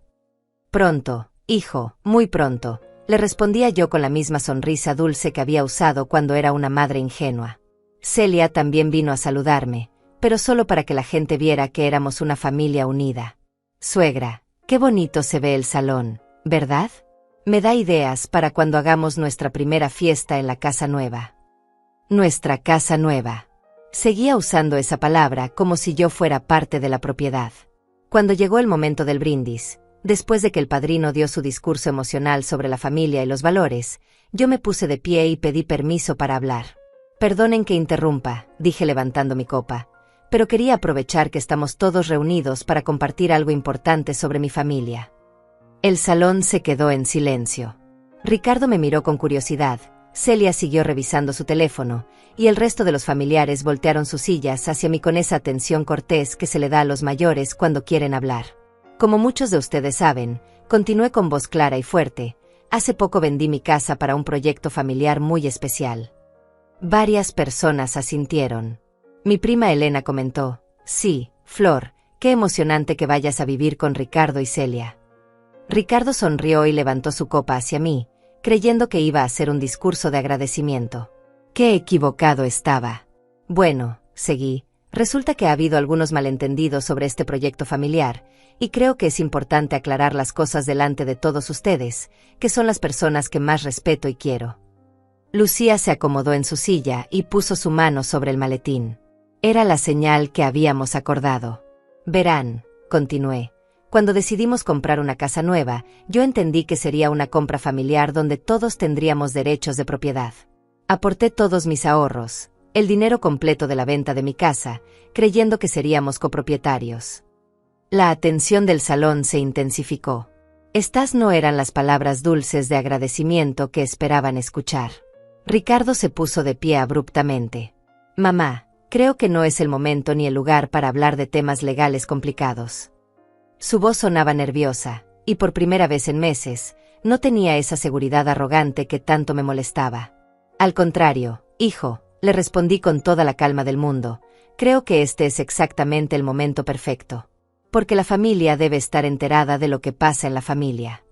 Pronto, hijo, muy pronto, le respondía yo con la misma sonrisa dulce que había usado cuando era una madre ingenua. Celia también vino a saludarme, pero solo para que la gente viera que éramos una familia unida. Suegra, qué bonito se ve el salón, ¿verdad? Me da ideas para cuando hagamos nuestra primera fiesta en la casa nueva. Nuestra casa nueva. Seguía usando esa palabra como si yo fuera parte de la propiedad. Cuando llegó el momento del brindis, después de que el padrino dio su discurso emocional sobre la familia y los valores, yo me puse de pie y pedí permiso para hablar. Perdonen que interrumpa, dije levantando mi copa, pero quería aprovechar que estamos todos reunidos para compartir algo importante sobre mi familia. El salón se quedó en silencio. Ricardo me miró con curiosidad, Celia siguió revisando su teléfono, y el resto de los familiares voltearon sus sillas hacia mí con esa atención cortés que se le da a los mayores cuando quieren hablar. Como muchos de ustedes saben, continué con voz clara y fuerte, hace poco vendí mi casa para un proyecto familiar muy especial. Varias personas asintieron. Mi prima Elena comentó, sí, Flor, qué emocionante que vayas a vivir con Ricardo y Celia. Ricardo sonrió y levantó su copa hacia mí, creyendo que iba a hacer un discurso de agradecimiento. Qué equivocado estaba. Bueno, seguí, resulta que ha habido algunos malentendidos sobre este proyecto familiar, y creo que es importante aclarar las cosas delante de todos ustedes, que son las personas que más respeto y quiero. Lucía se acomodó en su silla y puso su mano sobre el maletín. Era la señal que habíamos acordado. Verán, continué, cuando decidimos comprar una casa nueva, yo entendí que sería una compra familiar donde todos tendríamos derechos de propiedad. Aporté todos mis ahorros, el dinero completo de la venta de mi casa, creyendo que seríamos copropietarios. La atención del salón se intensificó. Estas no eran las palabras dulces de agradecimiento que esperaban escuchar. Ricardo se puso de pie abruptamente. Mamá, creo que no es el momento ni el lugar para hablar de temas legales complicados. Su voz sonaba nerviosa, y por primera vez en meses, no tenía esa seguridad arrogante que tanto me molestaba. Al contrario, hijo, le respondí con toda la calma del mundo, creo que este es exactamente el momento perfecto. Porque la familia debe estar enterada de lo que pasa en la familia.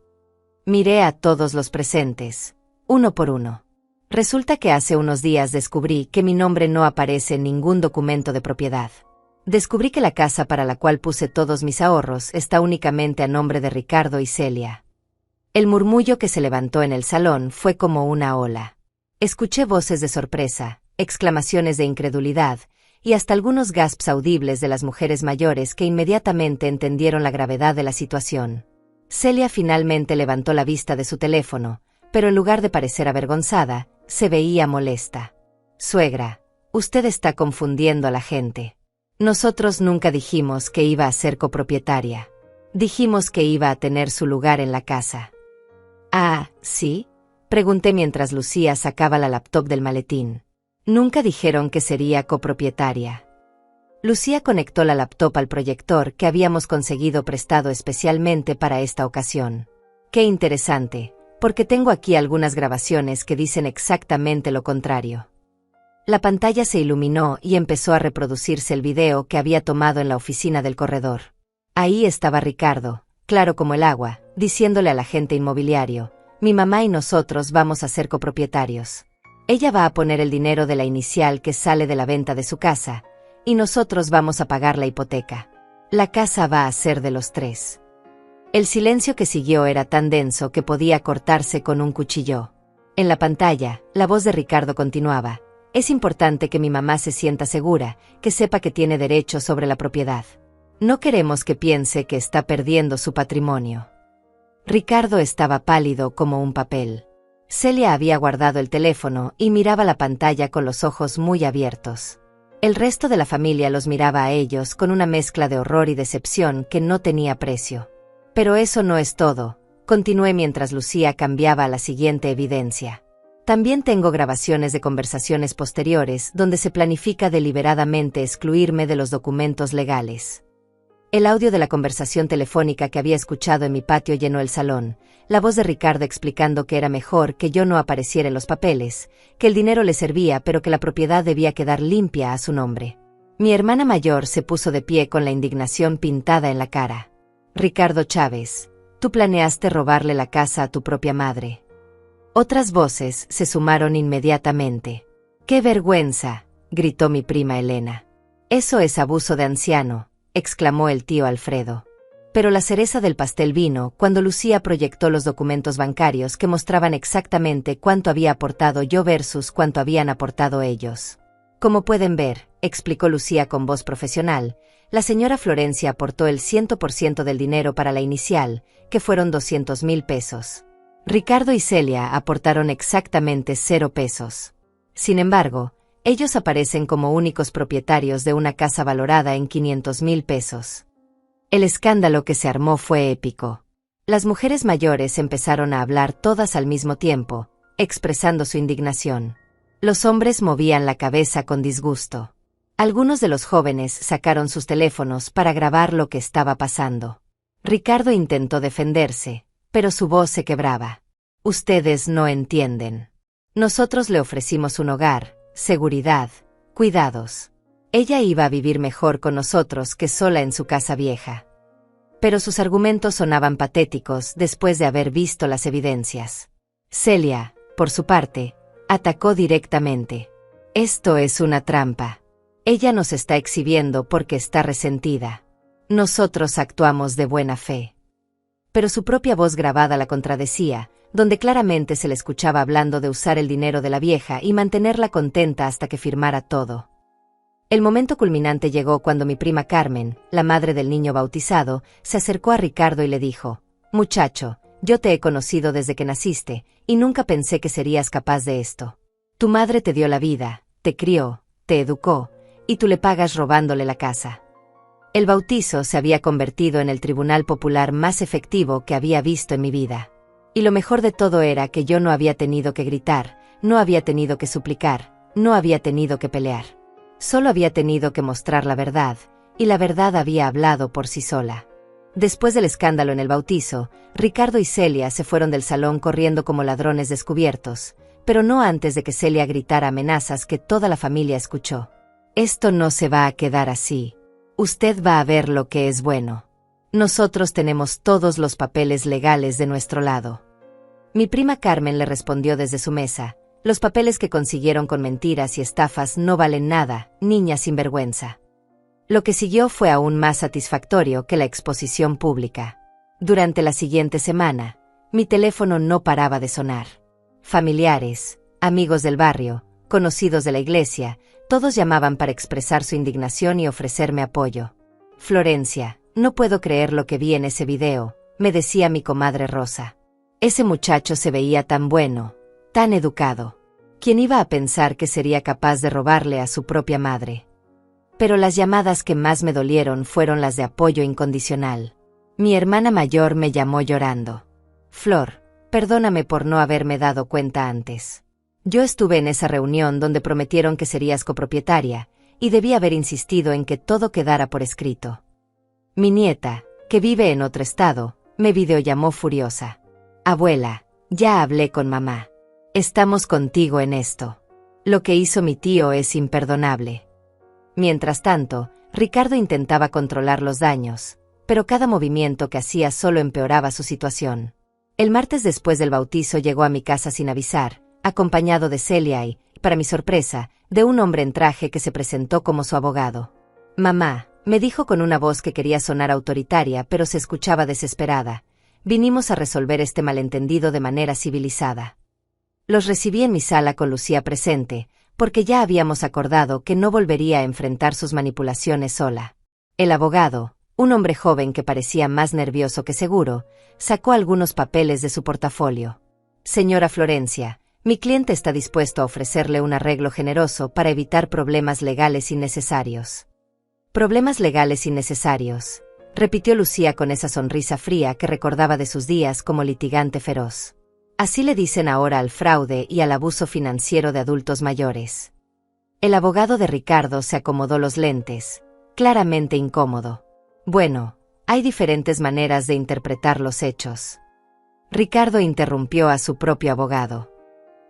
Miré a todos los presentes, uno por uno. Resulta que hace unos días descubrí que mi nombre no aparece en ningún documento de propiedad. Descubrí que la casa para la cual puse todos mis ahorros está únicamente a nombre de Ricardo y Celia. El murmullo que se levantó en el salón fue como una ola. Escuché voces de sorpresa, exclamaciones de incredulidad, y hasta algunos gasps audibles de las mujeres mayores que inmediatamente entendieron la gravedad de la situación. Celia finalmente levantó la vista de su teléfono, pero en lugar de parecer avergonzada, se veía molesta. Suegra, usted está confundiendo a la gente. Nosotros nunca dijimos que iba a ser copropietaria. Dijimos que iba a tener su lugar en la casa. Ah, ¿sí? Pregunté mientras Lucía sacaba la laptop del maletín. Nunca dijeron que sería copropietaria. Lucía conectó la laptop al proyector que habíamos conseguido prestado especialmente para esta ocasión. Qué interesante, porque tengo aquí algunas grabaciones que dicen exactamente lo contrario. La pantalla se iluminó y empezó a reproducirse el video que había tomado en la oficina del corredor. Ahí estaba Ricardo, claro como el agua, diciéndole al agente inmobiliario, mi mamá y nosotros vamos a ser copropietarios. Ella va a poner el dinero de la inicial que sale de la venta de su casa, y nosotros vamos a pagar la hipoteca. La casa va a ser de los tres. El silencio que siguió era tan denso que podía cortarse con un cuchillo. En la pantalla, la voz de Ricardo continuaba. Es importante que mi mamá se sienta segura, que sepa que tiene derecho sobre la propiedad. No queremos que piense que está perdiendo su patrimonio. Ricardo estaba pálido como un papel. Celia había guardado el teléfono y miraba la pantalla con los ojos muy abiertos. El resto de la familia los miraba a ellos con una mezcla de horror y decepción que no tenía precio. Pero eso no es todo, continué mientras Lucía cambiaba a la siguiente evidencia. También tengo grabaciones de conversaciones posteriores donde se planifica deliberadamente excluirme de los documentos legales. El audio de la conversación telefónica que había escuchado en mi patio llenó el salón, la voz de Ricardo explicando que era mejor que yo no apareciera en los papeles, que el dinero le servía pero que la propiedad debía quedar limpia a su nombre. Mi hermana mayor se puso de pie con la indignación pintada en la cara. Ricardo Chávez, tú planeaste robarle la casa a tu propia madre. Otras voces se sumaron inmediatamente. ¡Qué vergüenza!, gritó mi prima Elena. Eso es abuso de anciano, exclamó el tío Alfredo. Pero la cereza del pastel vino cuando Lucía proyectó los documentos bancarios que mostraban exactamente cuánto había aportado yo versus cuánto habían aportado ellos. Como pueden ver, explicó Lucía con voz profesional, la señora Florencia aportó el 100% del dinero para la inicial, que fueron 200,000 pesos. Ricardo y Celia aportaron exactamente 0 pesos. Sin embargo, ellos aparecen como únicos propietarios de una casa valorada en 500,000 pesos. El escándalo que se armó fue épico. Las mujeres mayores empezaron a hablar todas al mismo tiempo, expresando su indignación. Los hombres movían la cabeza con disgusto. Algunos de los jóvenes sacaron sus teléfonos para grabar lo que estaba pasando. Ricardo intentó defenderse, pero su voz se quebraba. Ustedes no entienden. Nosotros le ofrecimos un hogar, seguridad, cuidados. Ella iba a vivir mejor con nosotros que sola en su casa vieja. Pero sus argumentos sonaban patéticos después de haber visto las evidencias. Celia, por su parte, atacó directamente. Esto es una trampa. Ella nos está exhibiendo porque está resentida. Nosotros actuamos de buena fe. Pero su propia voz grabada la contradecía, donde claramente se le escuchaba hablando de usar el dinero de la vieja y mantenerla contenta hasta que firmara todo. El momento culminante llegó cuando mi prima Carmen, la madre del niño bautizado, se acercó a Ricardo y le dijo, «Muchacho, yo te he conocido desde que naciste, y nunca pensé que serías capaz de esto. Tu madre te dio la vida, te crió, te educó, y tú le pagas robándole la casa. El bautizo se había convertido en el tribunal popular más efectivo que había visto en mi vida. Y lo mejor de todo era que yo no había tenido que gritar, no había tenido que suplicar, no había tenido que pelear. Solo había tenido que mostrar la verdad, y la verdad había hablado por sí sola. Después del escándalo en el bautizo, Ricardo y Celia se fueron del salón corriendo como ladrones descubiertos, pero no antes de que Celia gritara amenazas que toda la familia escuchó. Esto no se va a quedar así. Usted va a ver lo que es bueno. Nosotros tenemos todos los papeles legales de nuestro lado. Mi prima Carmen le respondió desde su mesa: los papeles que consiguieron con mentiras y estafas no valen nada, niña sinvergüenza. Lo que siguió fue aún más satisfactorio que la exposición pública. Durante la siguiente semana, mi teléfono no paraba de sonar. Familiares, amigos del barrio, conocidos de la iglesia, todos llamaban para expresar su indignación y ofrecerme apoyo. Florencia, no puedo creer lo que vi en ese video, me decía mi comadre Rosa. Ese muchacho se veía tan bueno, tan educado. ¿Quién iba a pensar que sería capaz de robarle a su propia madre? Pero las llamadas que más me dolieron fueron las de apoyo incondicional. Mi hermana mayor me llamó llorando. Flor, perdóname por no haberme dado cuenta antes. Yo estuve en esa reunión donde prometieron que serías copropietaria, y debí haber insistido en que todo quedara por escrito. Mi nieta, que vive en otro estado, me videollamó furiosa. Abuela, ya hablé con mamá. Estamos contigo en esto. Lo que hizo mi tío es imperdonable. Mientras tanto, Ricardo intentaba controlar los daños, pero cada movimiento que hacía solo empeoraba su situación. El martes después del bautizo llegó a mi casa sin avisar, acompañado de Celia y, para mi sorpresa, de un hombre en traje que se presentó como su abogado. Mamá, me dijo con una voz que quería sonar autoritaria pero se escuchaba desesperada, vinimos a resolver este malentendido de manera civilizada. Los recibí en mi sala con Lucía presente, porque ya habíamos acordado que no volvería a enfrentar sus manipulaciones sola. El abogado, un hombre joven que parecía más nervioso que seguro, sacó algunos papeles de su portafolio. Señora Florencia, mi cliente está dispuesto a ofrecerle un arreglo generoso para evitar problemas legales innecesarios. Problemas legales innecesarios, repitió Lucía con esa sonrisa fría que recordaba de sus días como litigante feroz. Así le dicen ahora al fraude y al abuso financiero de adultos mayores. El abogado de Ricardo se acomodó los lentes, claramente incómodo. Bueno, hay diferentes maneras de interpretar los hechos. Ricardo interrumpió a su propio abogado.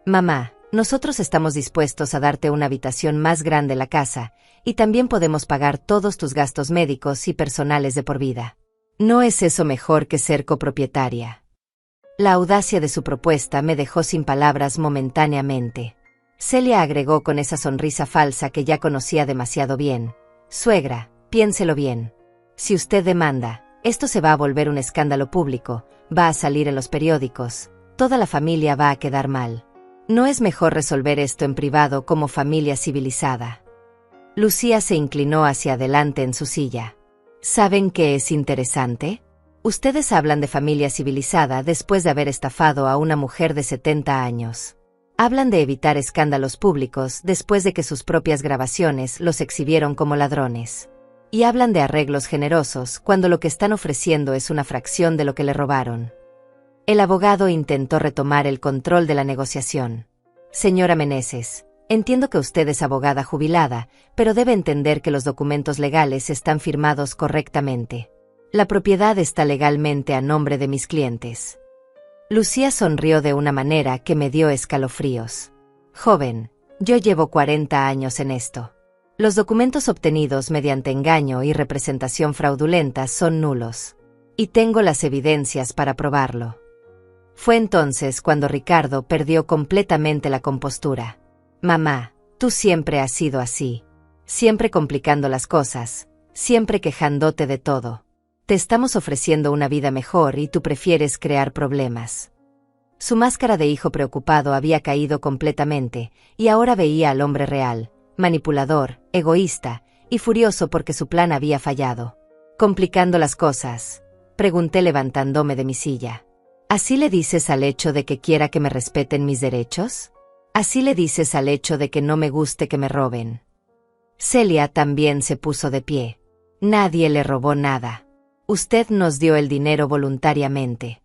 Mamá, nosotros estamos dispuestos a darte una habitación más grande en la casa, y también podemos pagar todos tus gastos médicos y personales de por vida. ¿No es eso mejor que ser copropietaria? La audacia de su propuesta me dejó sin palabras momentáneamente. Celia agregó con esa sonrisa falsa que ya conocía demasiado bien. Suegra, piénselo bien. Si usted demanda, esto se va a volver un escándalo público, va a salir en los periódicos, toda la familia va a quedar mal. ¿No es mejor resolver esto en privado como familia civilizada? Lucía se inclinó hacia adelante en su silla. ¿Saben qué es interesante? Ustedes hablan de familia civilizada después de haber estafado a una mujer de 70 años. Hablan de evitar escándalos públicos después de que sus propias grabaciones los exhibieron como ladrones. Y hablan de arreglos generosos cuando lo que están ofreciendo es una fracción de lo que le robaron. El abogado intentó retomar el control de la negociación. Señora Meneses, entiendo que usted es abogada jubilada, pero debe entender que los documentos legales están firmados correctamente. La propiedad está legalmente a nombre de mis clientes. Lucía sonrió de una manera que me dio escalofríos. Joven, yo llevo 40 años en esto. Los documentos obtenidos mediante engaño y representación fraudulenta son nulos. Y tengo las evidencias para probarlo. Fue entonces cuando Ricardo perdió completamente la compostura. Mamá, tú siempre has sido así. Siempre complicando las cosas, siempre quejándote de todo. Te estamos ofreciendo una vida mejor y tú prefieres crear problemas. Su máscara de hijo preocupado había caído completamente, y ahora veía al hombre real, manipulador, egoísta, y furioso porque su plan había fallado. ¿Complicando las cosas?, pregunté levantándome de mi silla. ¿Así le dices al hecho de que quiera que me respeten mis derechos? ¿Así le dices al hecho de que no me guste que me roben? Celia también se puso de pie. Nadie le robó nada. Usted nos dio el dinero voluntariamente.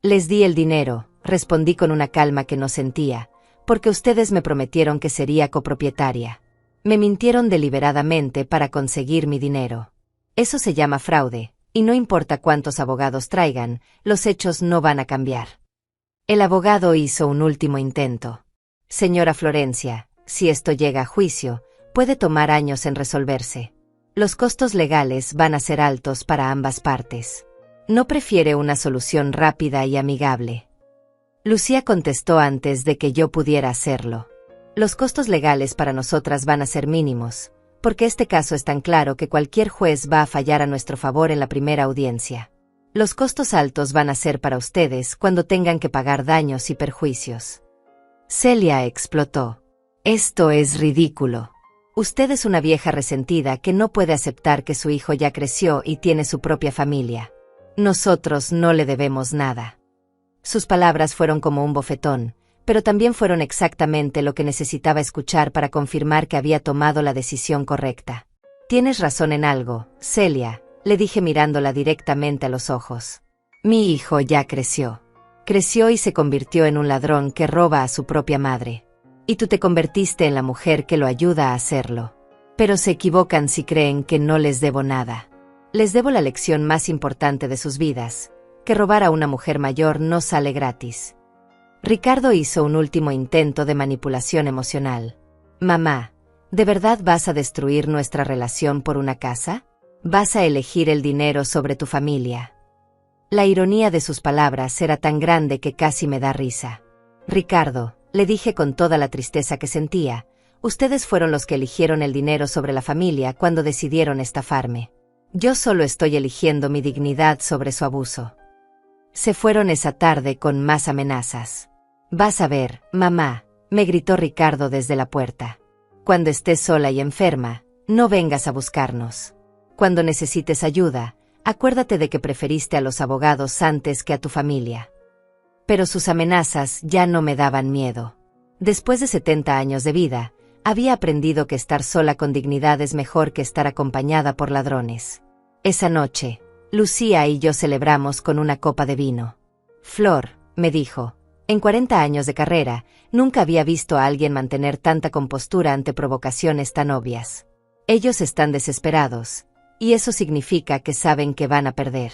Les di el dinero, respondí con una calma que no sentía, porque ustedes me prometieron que sería copropietaria. Me mintieron deliberadamente para conseguir mi dinero. Eso se llama fraude, y no importa cuántos abogados traigan, los hechos no van a cambiar. El abogado hizo un último intento. Señora Florencia, si esto llega a juicio, puede tomar años en resolverse. Los costos legales van a ser altos para ambas partes. ¿No prefiere una solución rápida y amigable? Lucía contestó antes de que yo pudiera hacerlo. Los costos legales para nosotras van a ser mínimos, porque este caso es tan claro que cualquier juez va a fallar a nuestro favor en la primera audiencia. Los costos altos van a ser para ustedes cuando tengan que pagar daños y perjuicios. Celia explotó. Esto es ridículo. Usted es una vieja resentida que no puede aceptar que su hijo ya creció y tiene su propia familia. Nosotros no le debemos nada. Sus palabras fueron como un bofetón, pero también fueron exactamente lo que necesitaba escuchar para confirmar que había tomado la decisión correcta. Tienes razón en algo, Celia, le dije mirándola directamente a los ojos. Mi hijo ya creció. Creció y se convirtió en un ladrón que roba a su propia madre. Y tú te convertiste en la mujer que lo ayuda a hacerlo. Pero se equivocan si creen que no les debo nada. Les debo la lección más importante de sus vidas, que robar a una mujer mayor no sale gratis. Ricardo hizo un último intento de manipulación emocional. Mamá, ¿de verdad vas a destruir nuestra relación por una casa? ¿Vas a elegir el dinero sobre tu familia? La ironía de sus palabras era tan grande que casi me da risa. Ricardo, le dije con toda la tristeza que sentía, ustedes fueron los que eligieron el dinero sobre la familia cuando decidieron estafarme. Yo solo estoy eligiendo mi dignidad sobre su abuso. Se fueron esa tarde con más amenazas. Vas a ver, mamá, me gritó Ricardo desde la puerta. Cuando estés sola y enferma, no vengas a buscarnos. Cuando necesites ayuda, acuérdate de que preferiste a los abogados antes que a tu familia. Pero sus amenazas ya no me daban miedo. Después de 70 años de vida, había aprendido que estar sola con dignidad es mejor que estar acompañada por ladrones. Esa noche, Lucía y yo celebramos con una copa de vino. Flor, me dijo, en 40 años de carrera, nunca había visto a alguien mantener tanta compostura ante provocaciones tan obvias. Ellos están desesperados, y eso significa que saben que van a perder.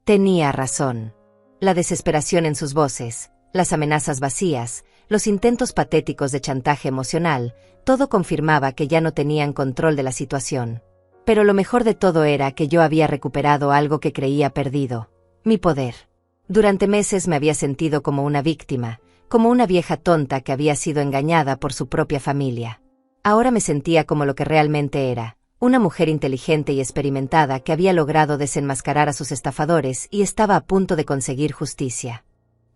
Tenía razón. La desesperación en sus voces, las amenazas vacías, los intentos patéticos de chantaje emocional, todo confirmaba que ya no tenían control de la situación. Pero lo mejor de todo era que yo había recuperado algo que creía perdido, mi poder. Durante meses me había sentido como una víctima, como una vieja tonta que había sido engañada por su propia familia. Ahora me sentía como lo que realmente era, una mujer inteligente y experimentada que había logrado desenmascarar a sus estafadores y estaba a punto de conseguir justicia.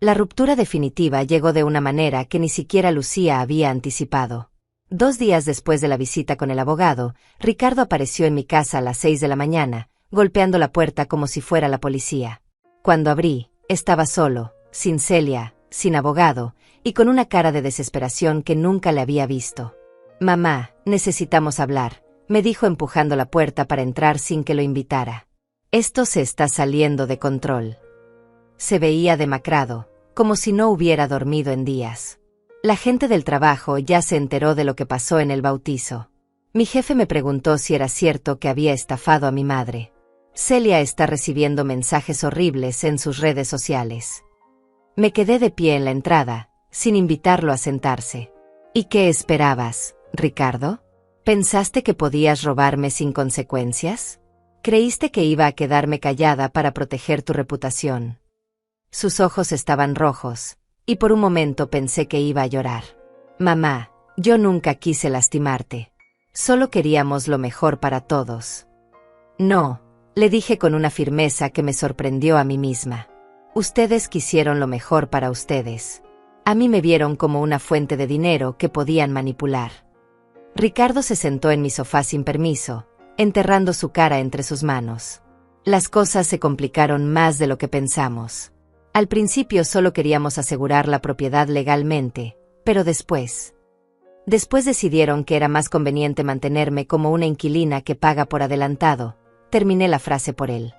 La ruptura definitiva llegó de una manera que ni siquiera Lucía había anticipado. 2 días después de la visita con el abogado, Ricardo apareció en mi casa a las 6 de la mañana, golpeando la puerta como si fuera la policía. Cuando abrí, estaba solo, sin Celia, sin abogado, y con una cara de desesperación que nunca le había visto. Mamá, necesitamos hablar, me dijo empujando la puerta para entrar sin que lo invitara. Esto se está saliendo de control. Se veía demacrado, como si no hubiera dormido en días. La gente del trabajo ya se enteró de lo que pasó en el bautizo. Mi jefe me preguntó si era cierto que había estafado a mi madre. Celia está recibiendo mensajes horribles en sus redes sociales. Me quedé de pie en la entrada, sin invitarlo a sentarse. ¿Y qué esperabas, Ricardo? ¿Pensaste que podías robarme sin consecuencias? ¿Creíste que iba a quedarme callada para proteger tu reputación? Sus ojos estaban rojos, y por un momento pensé que iba a llorar. Mamá, yo nunca quise lastimarte. Solo queríamos lo mejor para todos. No, le dije con una firmeza que me sorprendió a mí misma. Ustedes quisieron lo mejor para ustedes. A mí me vieron como una fuente de dinero que podían manipular. Ricardo se sentó en mi sofá sin permiso, enterrando su cara entre sus manos. Las cosas se complicaron más de lo que pensamos. Al principio solo queríamos asegurar la propiedad legalmente, pero después... Después decidieron que era más conveniente mantenerme como una inquilina que paga por adelantado. Terminé la frase por él.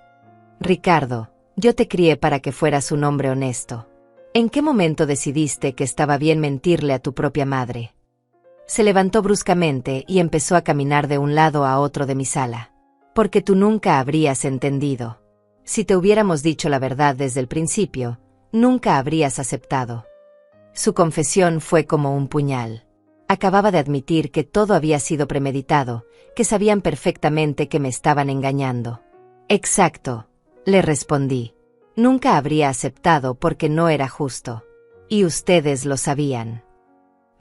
Ricardo, yo te crié para que fueras un hombre honesto. ¿En qué momento decidiste que estaba bien mentirle a tu propia madre? Se levantó bruscamente y empezó a caminar de un lado a otro de mi sala. Porque tú nunca habrías entendido. Si te hubiéramos dicho la verdad desde el principio, nunca habrías aceptado. Su confesión fue como un puñal. Acababa de admitir que todo había sido premeditado, que sabían perfectamente que me estaban engañando. Exacto, le respondí. Nunca habría aceptado porque no era justo. Y ustedes lo sabían.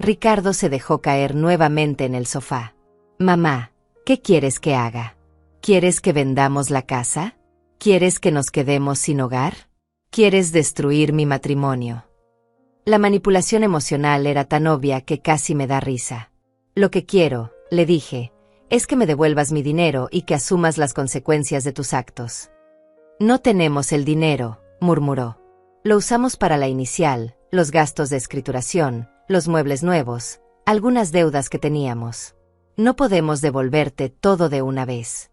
Ricardo se dejó caer nuevamente en el sofá. Mamá, ¿qué quieres que haga? ¿Quieres que vendamos la casa? ¿Quieres que nos quedemos sin hogar? ¿Quieres destruir mi matrimonio? La manipulación emocional era tan obvia que casi me da risa. Lo que quiero, le dije, es que me devuelvas mi dinero y que asumas las consecuencias de tus actos. No tenemos el dinero, murmuró. Lo usamos para la inicial, los gastos de escrituración, los muebles nuevos, algunas deudas que teníamos. No podemos devolverte todo de una vez.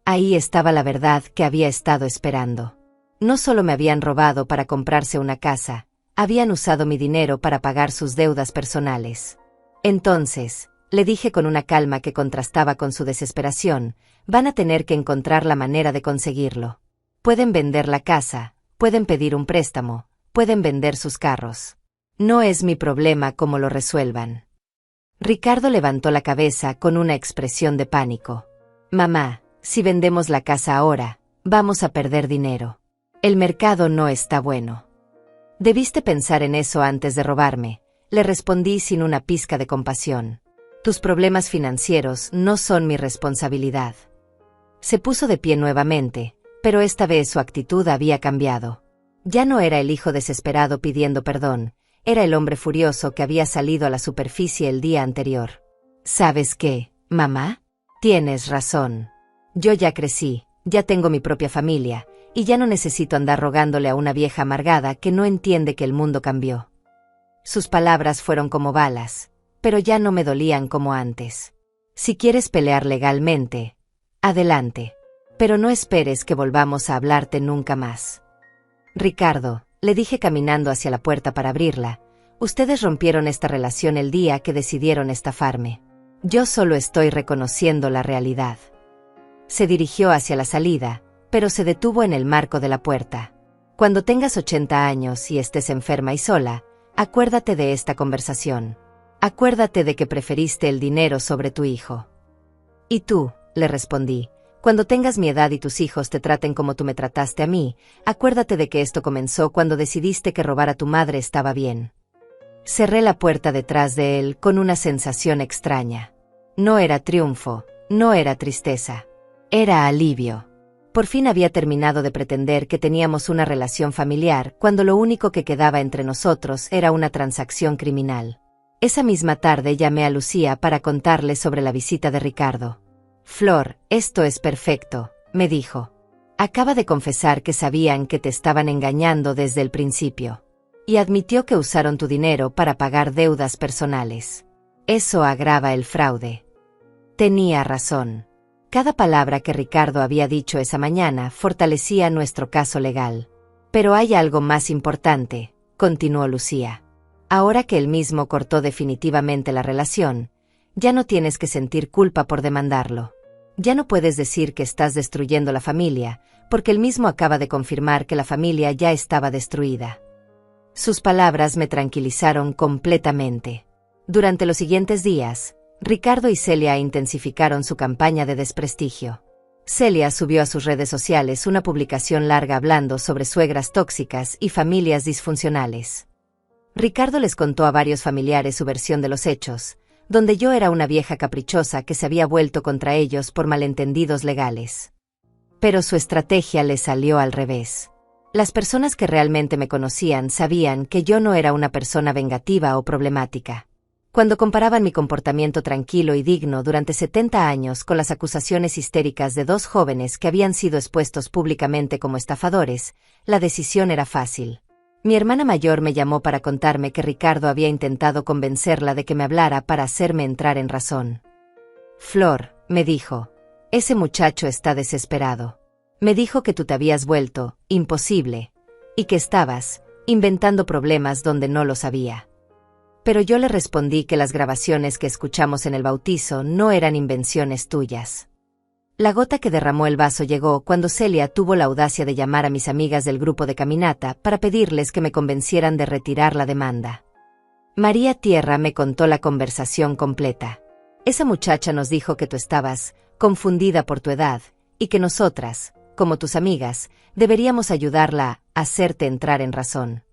Ahí estaba la verdad que había estado esperando. No solo me habían robado para comprarse una casa, habían usado mi dinero para pagar sus deudas personales. Entonces, le dije con una calma que contrastaba con su desesperación, van a tener que encontrar la manera de conseguirlo. Pueden vender la casa, pueden pedir un préstamo, pueden vender sus carros. No es mi problema cómo lo resuelvan. Ricardo levantó la cabeza con una expresión de pánico. Mamá, si vendemos la casa ahora, vamos a perder dinero. El mercado no está bueno. Debiste pensar en eso antes de robarme, le respondí sin una pizca de compasión. Tus problemas financieros no son mi responsabilidad. Se puso de pie nuevamente, pero esta vez su actitud había cambiado. Ya no era el hijo desesperado pidiendo perdón, era el hombre furioso que había salido a la superficie el día anterior. ¿Sabes qué, mamá? Tienes razón. Yo ya crecí, ya tengo mi propia familia, y ya no necesito andar rogándole a una vieja amargada que no entiende que el mundo cambió. Sus palabras fueron como balas, pero ya no me dolían como antes. Si quieres pelear legalmente, adelante. Pero no esperes que volvamos a hablarte nunca más. Ricardo, le dije caminando hacia la puerta para abrirla, ustedes rompieron esta relación el día que decidieron estafarme. Yo solo estoy reconociendo la realidad. Se dirigió hacia la salida, pero se detuvo en el marco de la puerta. Cuando tengas 80 años y estés enferma y sola, acuérdate de esta conversación. Acuérdate de que preferiste el dinero sobre tu hijo. Y tú, le respondí, cuando tengas mi edad y tus hijos te traten como tú me trataste a mí, acuérdate de que esto comenzó cuando decidiste que robar a tu madre estaba bien. Cerré la puerta detrás de él con una sensación extraña. No era triunfo, no era tristeza. Era alivio. Por fin había terminado de pretender que teníamos una relación familiar cuando lo único que quedaba entre nosotros era una transacción criminal. Esa misma tarde llamé a Lucía para contarle sobre la visita de Ricardo. Flor, esto es perfecto, me dijo. Acaba de confesar que sabían que te estaban engañando desde el principio. Y admitió que usaron tu dinero para pagar deudas personales. Eso agrava el fraude. Tenía razón. Cada palabra que Ricardo había dicho esa mañana fortalecía nuestro caso legal. Pero hay algo más importante, continuó Lucía. Ahora que él mismo cortó definitivamente la relación, ya no tienes que sentir culpa por demandarlo. Ya no puedes decir que estás destruyendo la familia, porque él mismo acaba de confirmar que la familia ya estaba destruida. Sus palabras me tranquilizaron completamente. Durante los siguientes días, Ricardo y Celia intensificaron su campaña de desprestigio. Celia subió a sus redes sociales una publicación larga hablando sobre suegras tóxicas y familias disfuncionales. Ricardo les contó a varios familiares su versión de los hechos, donde yo era una vieja caprichosa que se había vuelto contra ellos por malentendidos legales. Pero su estrategia le salió al revés. Las personas que realmente me conocían sabían que yo no era una persona vengativa o problemática. Cuando comparaban mi comportamiento tranquilo y digno durante 70 años con las acusaciones histéricas de dos jóvenes que habían sido expuestos públicamente como estafadores, la decisión era fácil. Mi hermana mayor me llamó para contarme que Ricardo había intentado convencerla de que me hablara para hacerme entrar en razón. Flor, me dijo, ese muchacho está desesperado. Me dijo que tú te habías vuelto imposible, y que estabas inventando problemas donde no los había. Pero yo le respondí que las grabaciones que escuchamos en el bautizo no eran invenciones tuyas. La gota que derramó el vaso llegó cuando Celia tuvo la audacia de llamar a mis amigas del grupo de caminata para pedirles que me convencieran de retirar la demanda. María Tierra me contó la conversación completa. Esa muchacha nos dijo que tú estabas confundida por tu edad, y que nosotras, como tus amigas, deberíamos ayudarla a hacerte entrar en razón.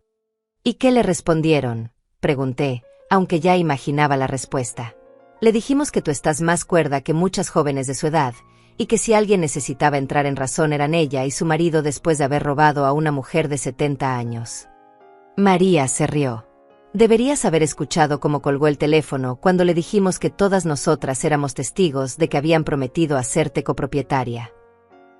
¿Y qué le respondieron?, pregunté, aunque ya imaginaba la respuesta. Le dijimos que tú estás más cuerda que muchas jóvenes de su edad, y que si alguien necesitaba entrar en razón eran ella y su marido después de haber robado a una mujer de 70 años. María se rió. Deberías haber escuchado cómo colgó el teléfono cuando le dijimos que todas nosotras éramos testigos de que habían prometido hacerte copropietaria.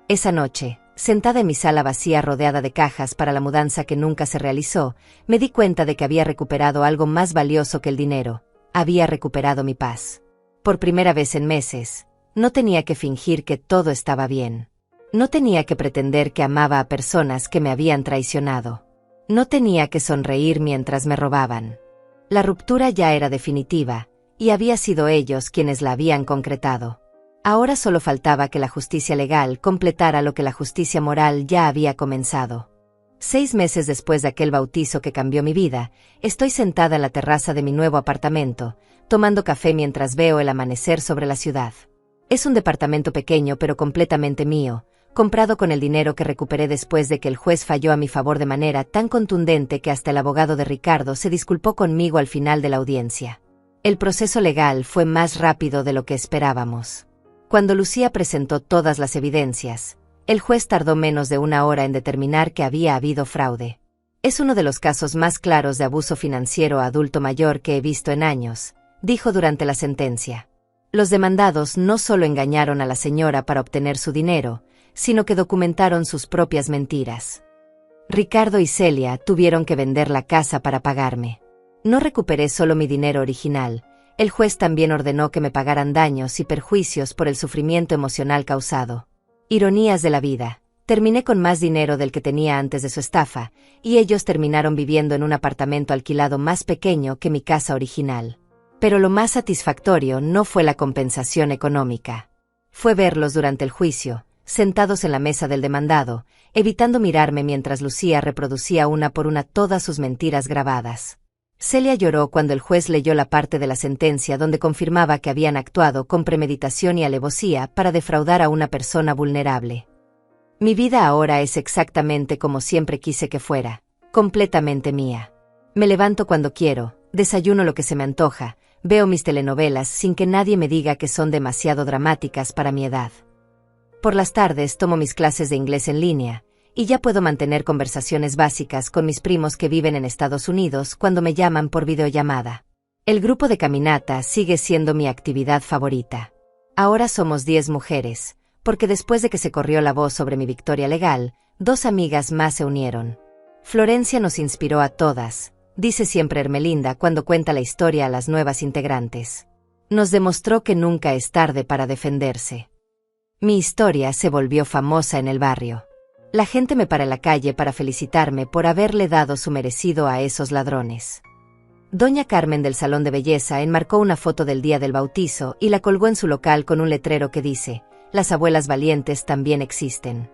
Esa noche, sentada en mi sala vacía rodeada de cajas para la mudanza que nunca se realizó, me di cuenta de que había recuperado algo más valioso que el dinero. Había recuperado mi paz. Por primera vez en meses, no tenía que fingir que todo estaba bien. No tenía que pretender que amaba a personas que me habían traicionado. No tenía que sonreír mientras me robaban. La ruptura ya era definitiva, y había sido ellos quienes la habían concretado. Ahora solo faltaba que la justicia legal completara lo que la justicia moral ya había comenzado. 6 meses después de aquel bautizo que cambió mi vida, estoy sentada en la terraza de mi nuevo apartamento, tomando café mientras veo el amanecer sobre la ciudad. Es un departamento pequeño pero completamente mío, comprado con el dinero que recuperé después de que el juez falló a mi favor de manera tan contundente que hasta el abogado de Ricardo se disculpó conmigo al final de la audiencia. El proceso legal fue más rápido de lo que esperábamos. Cuando Lucía presentó todas las evidencias, el juez tardó menos de 1 hora en determinar que había habido fraude. Es uno de los casos más claros de abuso financiero a adulto mayor que he visto en años, dijo durante la sentencia. Los demandados no solo engañaron a la señora para obtener su dinero, sino que documentaron sus propias mentiras. Ricardo y Celia tuvieron que vender la casa para pagarme. No recuperé solo mi dinero original, el juez también ordenó que me pagaran daños y perjuicios por el sufrimiento emocional causado. Ironías de la vida, terminé con más dinero del que tenía antes de su estafa, y ellos terminaron viviendo en un apartamento alquilado más pequeño que mi casa original. Pero lo más satisfactorio no fue la compensación económica. Fue verlos durante el juicio, sentados en la mesa del demandado, evitando mirarme mientras Lucía reproducía una por una todas sus mentiras grabadas. Celia lloró cuando el juez leyó la parte de la sentencia donde confirmaba que habían actuado con premeditación y alevosía para defraudar a una persona vulnerable. Mi vida ahora es exactamente como siempre quise que fuera, completamente mía. Me levanto cuando quiero, desayuno lo que se me antoja, veo mis telenovelas sin que nadie me diga que son demasiado dramáticas para mi edad. Por las tardes tomo mis clases de inglés en línea, y ya puedo mantener conversaciones básicas con mis primos que viven en Estados Unidos cuando me llaman por videollamada. El grupo de caminata sigue siendo mi actividad favorita. Ahora somos 10 mujeres, porque después de que se corrió la voz sobre mi victoria legal, 2 amigas más se unieron. Florencia nos inspiró a todas, dice siempre Hermelinda cuando cuenta la historia a las nuevas integrantes. Nos demostró que nunca es tarde para defenderse. Mi historia se volvió famosa en el barrio. La gente me para en la calle para felicitarme por haberle dado su merecido a esos ladrones. Doña Carmen del Salón de Belleza enmarcó una foto del día del bautizo y la colgó en su local con un letrero que dice: "Las abuelas valientes también existen".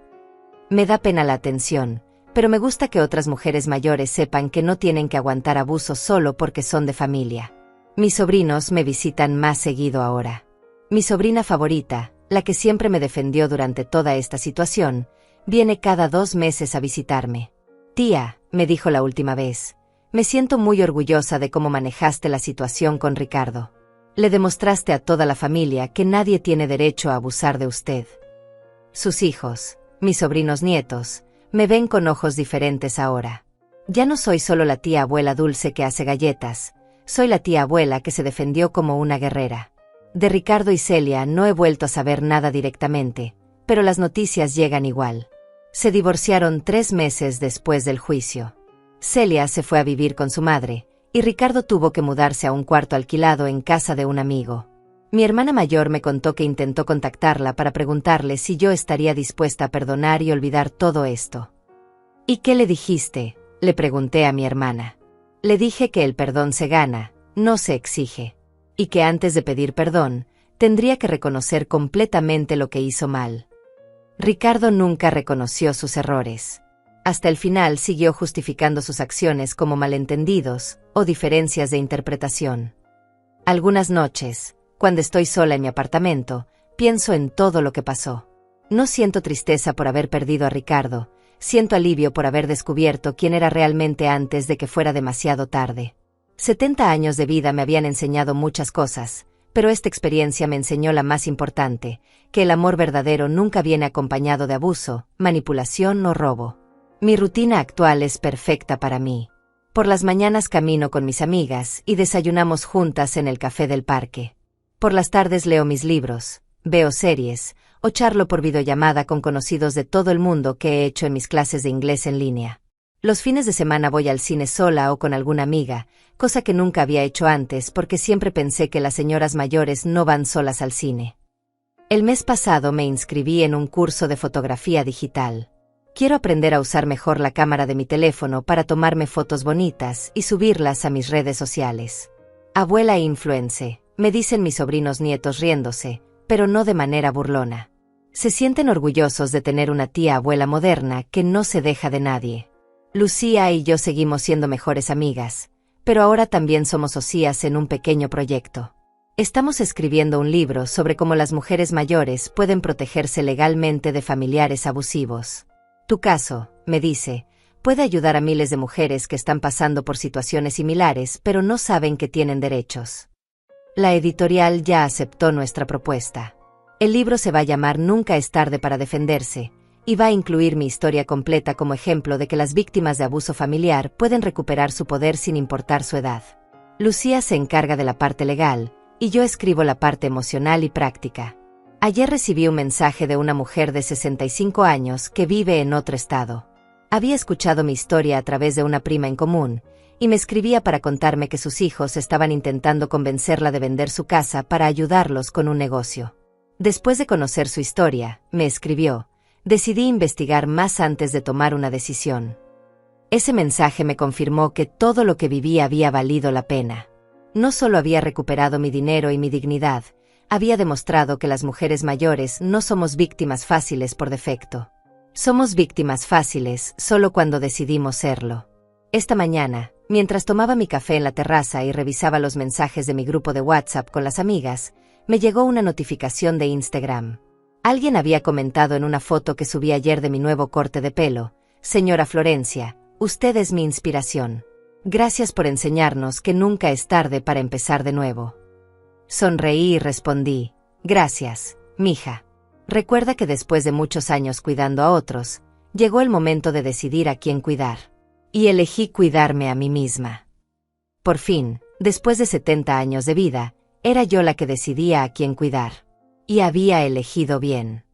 Me da pena la atención, pero me gusta que otras mujeres mayores sepan que no tienen que aguantar abuso solo porque son de familia. Mis sobrinos me visitan más seguido ahora. Mi sobrina favorita, la que siempre me defendió durante toda esta situación, viene cada 2 meses a visitarme. Tía, me dijo la última vez, me siento muy orgullosa de cómo manejaste la situación con Ricardo. Le demostraste a toda la familia que nadie tiene derecho a abusar de usted. Sus hijos, mis sobrinos nietos, me ven con ojos diferentes ahora. Ya no soy solo la tía abuela dulce que hace galletas, soy la tía abuela que se defendió como una guerrera. De Ricardo y Celia no he vuelto a saber nada directamente, pero las noticias llegan igual. Se divorciaron 3 meses después del juicio. Celia se fue a vivir con su madre, y Ricardo tuvo que mudarse a un cuarto alquilado en casa de un amigo. Mi hermana mayor me contó que intentó contactarla para preguntarle si yo estaría dispuesta a perdonar y olvidar todo esto. ¿Y qué le dijiste?, le pregunté a mi hermana. Le dije que el perdón se gana, no se exige, y que antes de pedir perdón, tendría que reconocer completamente lo que hizo mal. Ricardo nunca reconoció sus errores. Hasta el final siguió justificando sus acciones como malentendidos o diferencias de interpretación. Algunas noches, cuando estoy sola en mi apartamento, pienso en todo lo que pasó. No siento tristeza por haber perdido a Ricardo, siento alivio por haber descubierto quién era realmente antes de que fuera demasiado tarde. 70 años de vida me habían enseñado muchas cosas, pero esta experiencia me enseñó la más importante, que el amor verdadero nunca viene acompañado de abuso, manipulación o robo. Mi rutina actual es perfecta para mí. Por las mañanas camino con mis amigas y desayunamos juntas en el café del parque. Por las tardes leo mis libros, veo series, o charlo por videollamada con conocidos de todo el mundo que he hecho en mis clases de inglés en línea. Los fines de semana voy al cine sola o con alguna amiga, cosa que nunca había hecho antes porque siempre pensé que las señoras mayores no van solas al cine. El mes pasado me inscribí en un curso de fotografía digital. Quiero aprender a usar mejor la cámara de mi teléfono para tomarme fotos bonitas y subirlas a mis redes sociales. Abuela influencer, me dicen mis sobrinos nietos riéndose, pero no de manera burlona. Se sienten orgullosos de tener una tía abuela moderna que no se deja de nadie. Lucía y yo seguimos siendo mejores amigas, pero ahora también somos socias en un pequeño proyecto. Estamos escribiendo un libro sobre cómo las mujeres mayores pueden protegerse legalmente de familiares abusivos. Tu caso, me dice, puede ayudar a miles de mujeres que están pasando por situaciones similares pero no saben que tienen derechos. La editorial ya aceptó nuestra propuesta. El libro se va a llamar Nunca es tarde para defenderse, y va a incluir mi historia completa como ejemplo de que las víctimas de abuso familiar pueden recuperar su poder sin importar su edad. Lucía se encarga de la parte legal, y yo escribo la parte emocional y práctica. Ayer recibí un mensaje de una mujer de 65 años que vive en otro estado. Había escuchado mi historia a través de una prima en común, y me escribía para contarme que sus hijos estaban intentando convencerla de vender su casa para ayudarlos con un negocio. Después de conocer su historia, me escribió, decidí investigar más antes de tomar una decisión. Ese mensaje me confirmó que todo lo que viví había valido la pena. No solo había recuperado mi dinero y mi dignidad, había demostrado que las mujeres mayores no somos víctimas fáciles por defecto. Somos víctimas fáciles solo cuando decidimos serlo. Esta mañana, mientras tomaba mi café en la terraza y revisaba los mensajes de mi grupo de WhatsApp con las amigas, me llegó una notificación de Instagram. Alguien había comentado en una foto que subí ayer de mi nuevo corte de pelo, señora Florencia, usted es mi inspiración. Gracias por enseñarnos que nunca es tarde para empezar de nuevo. Sonreí y respondí, gracias, mija. Recuerda que después de muchos años cuidando a otros, llegó el momento de decidir a quién cuidar. Y elegí cuidarme a mí misma. Por fin, después de 70 años de vida, era yo la que decidía a quién cuidar. Y había elegido bien.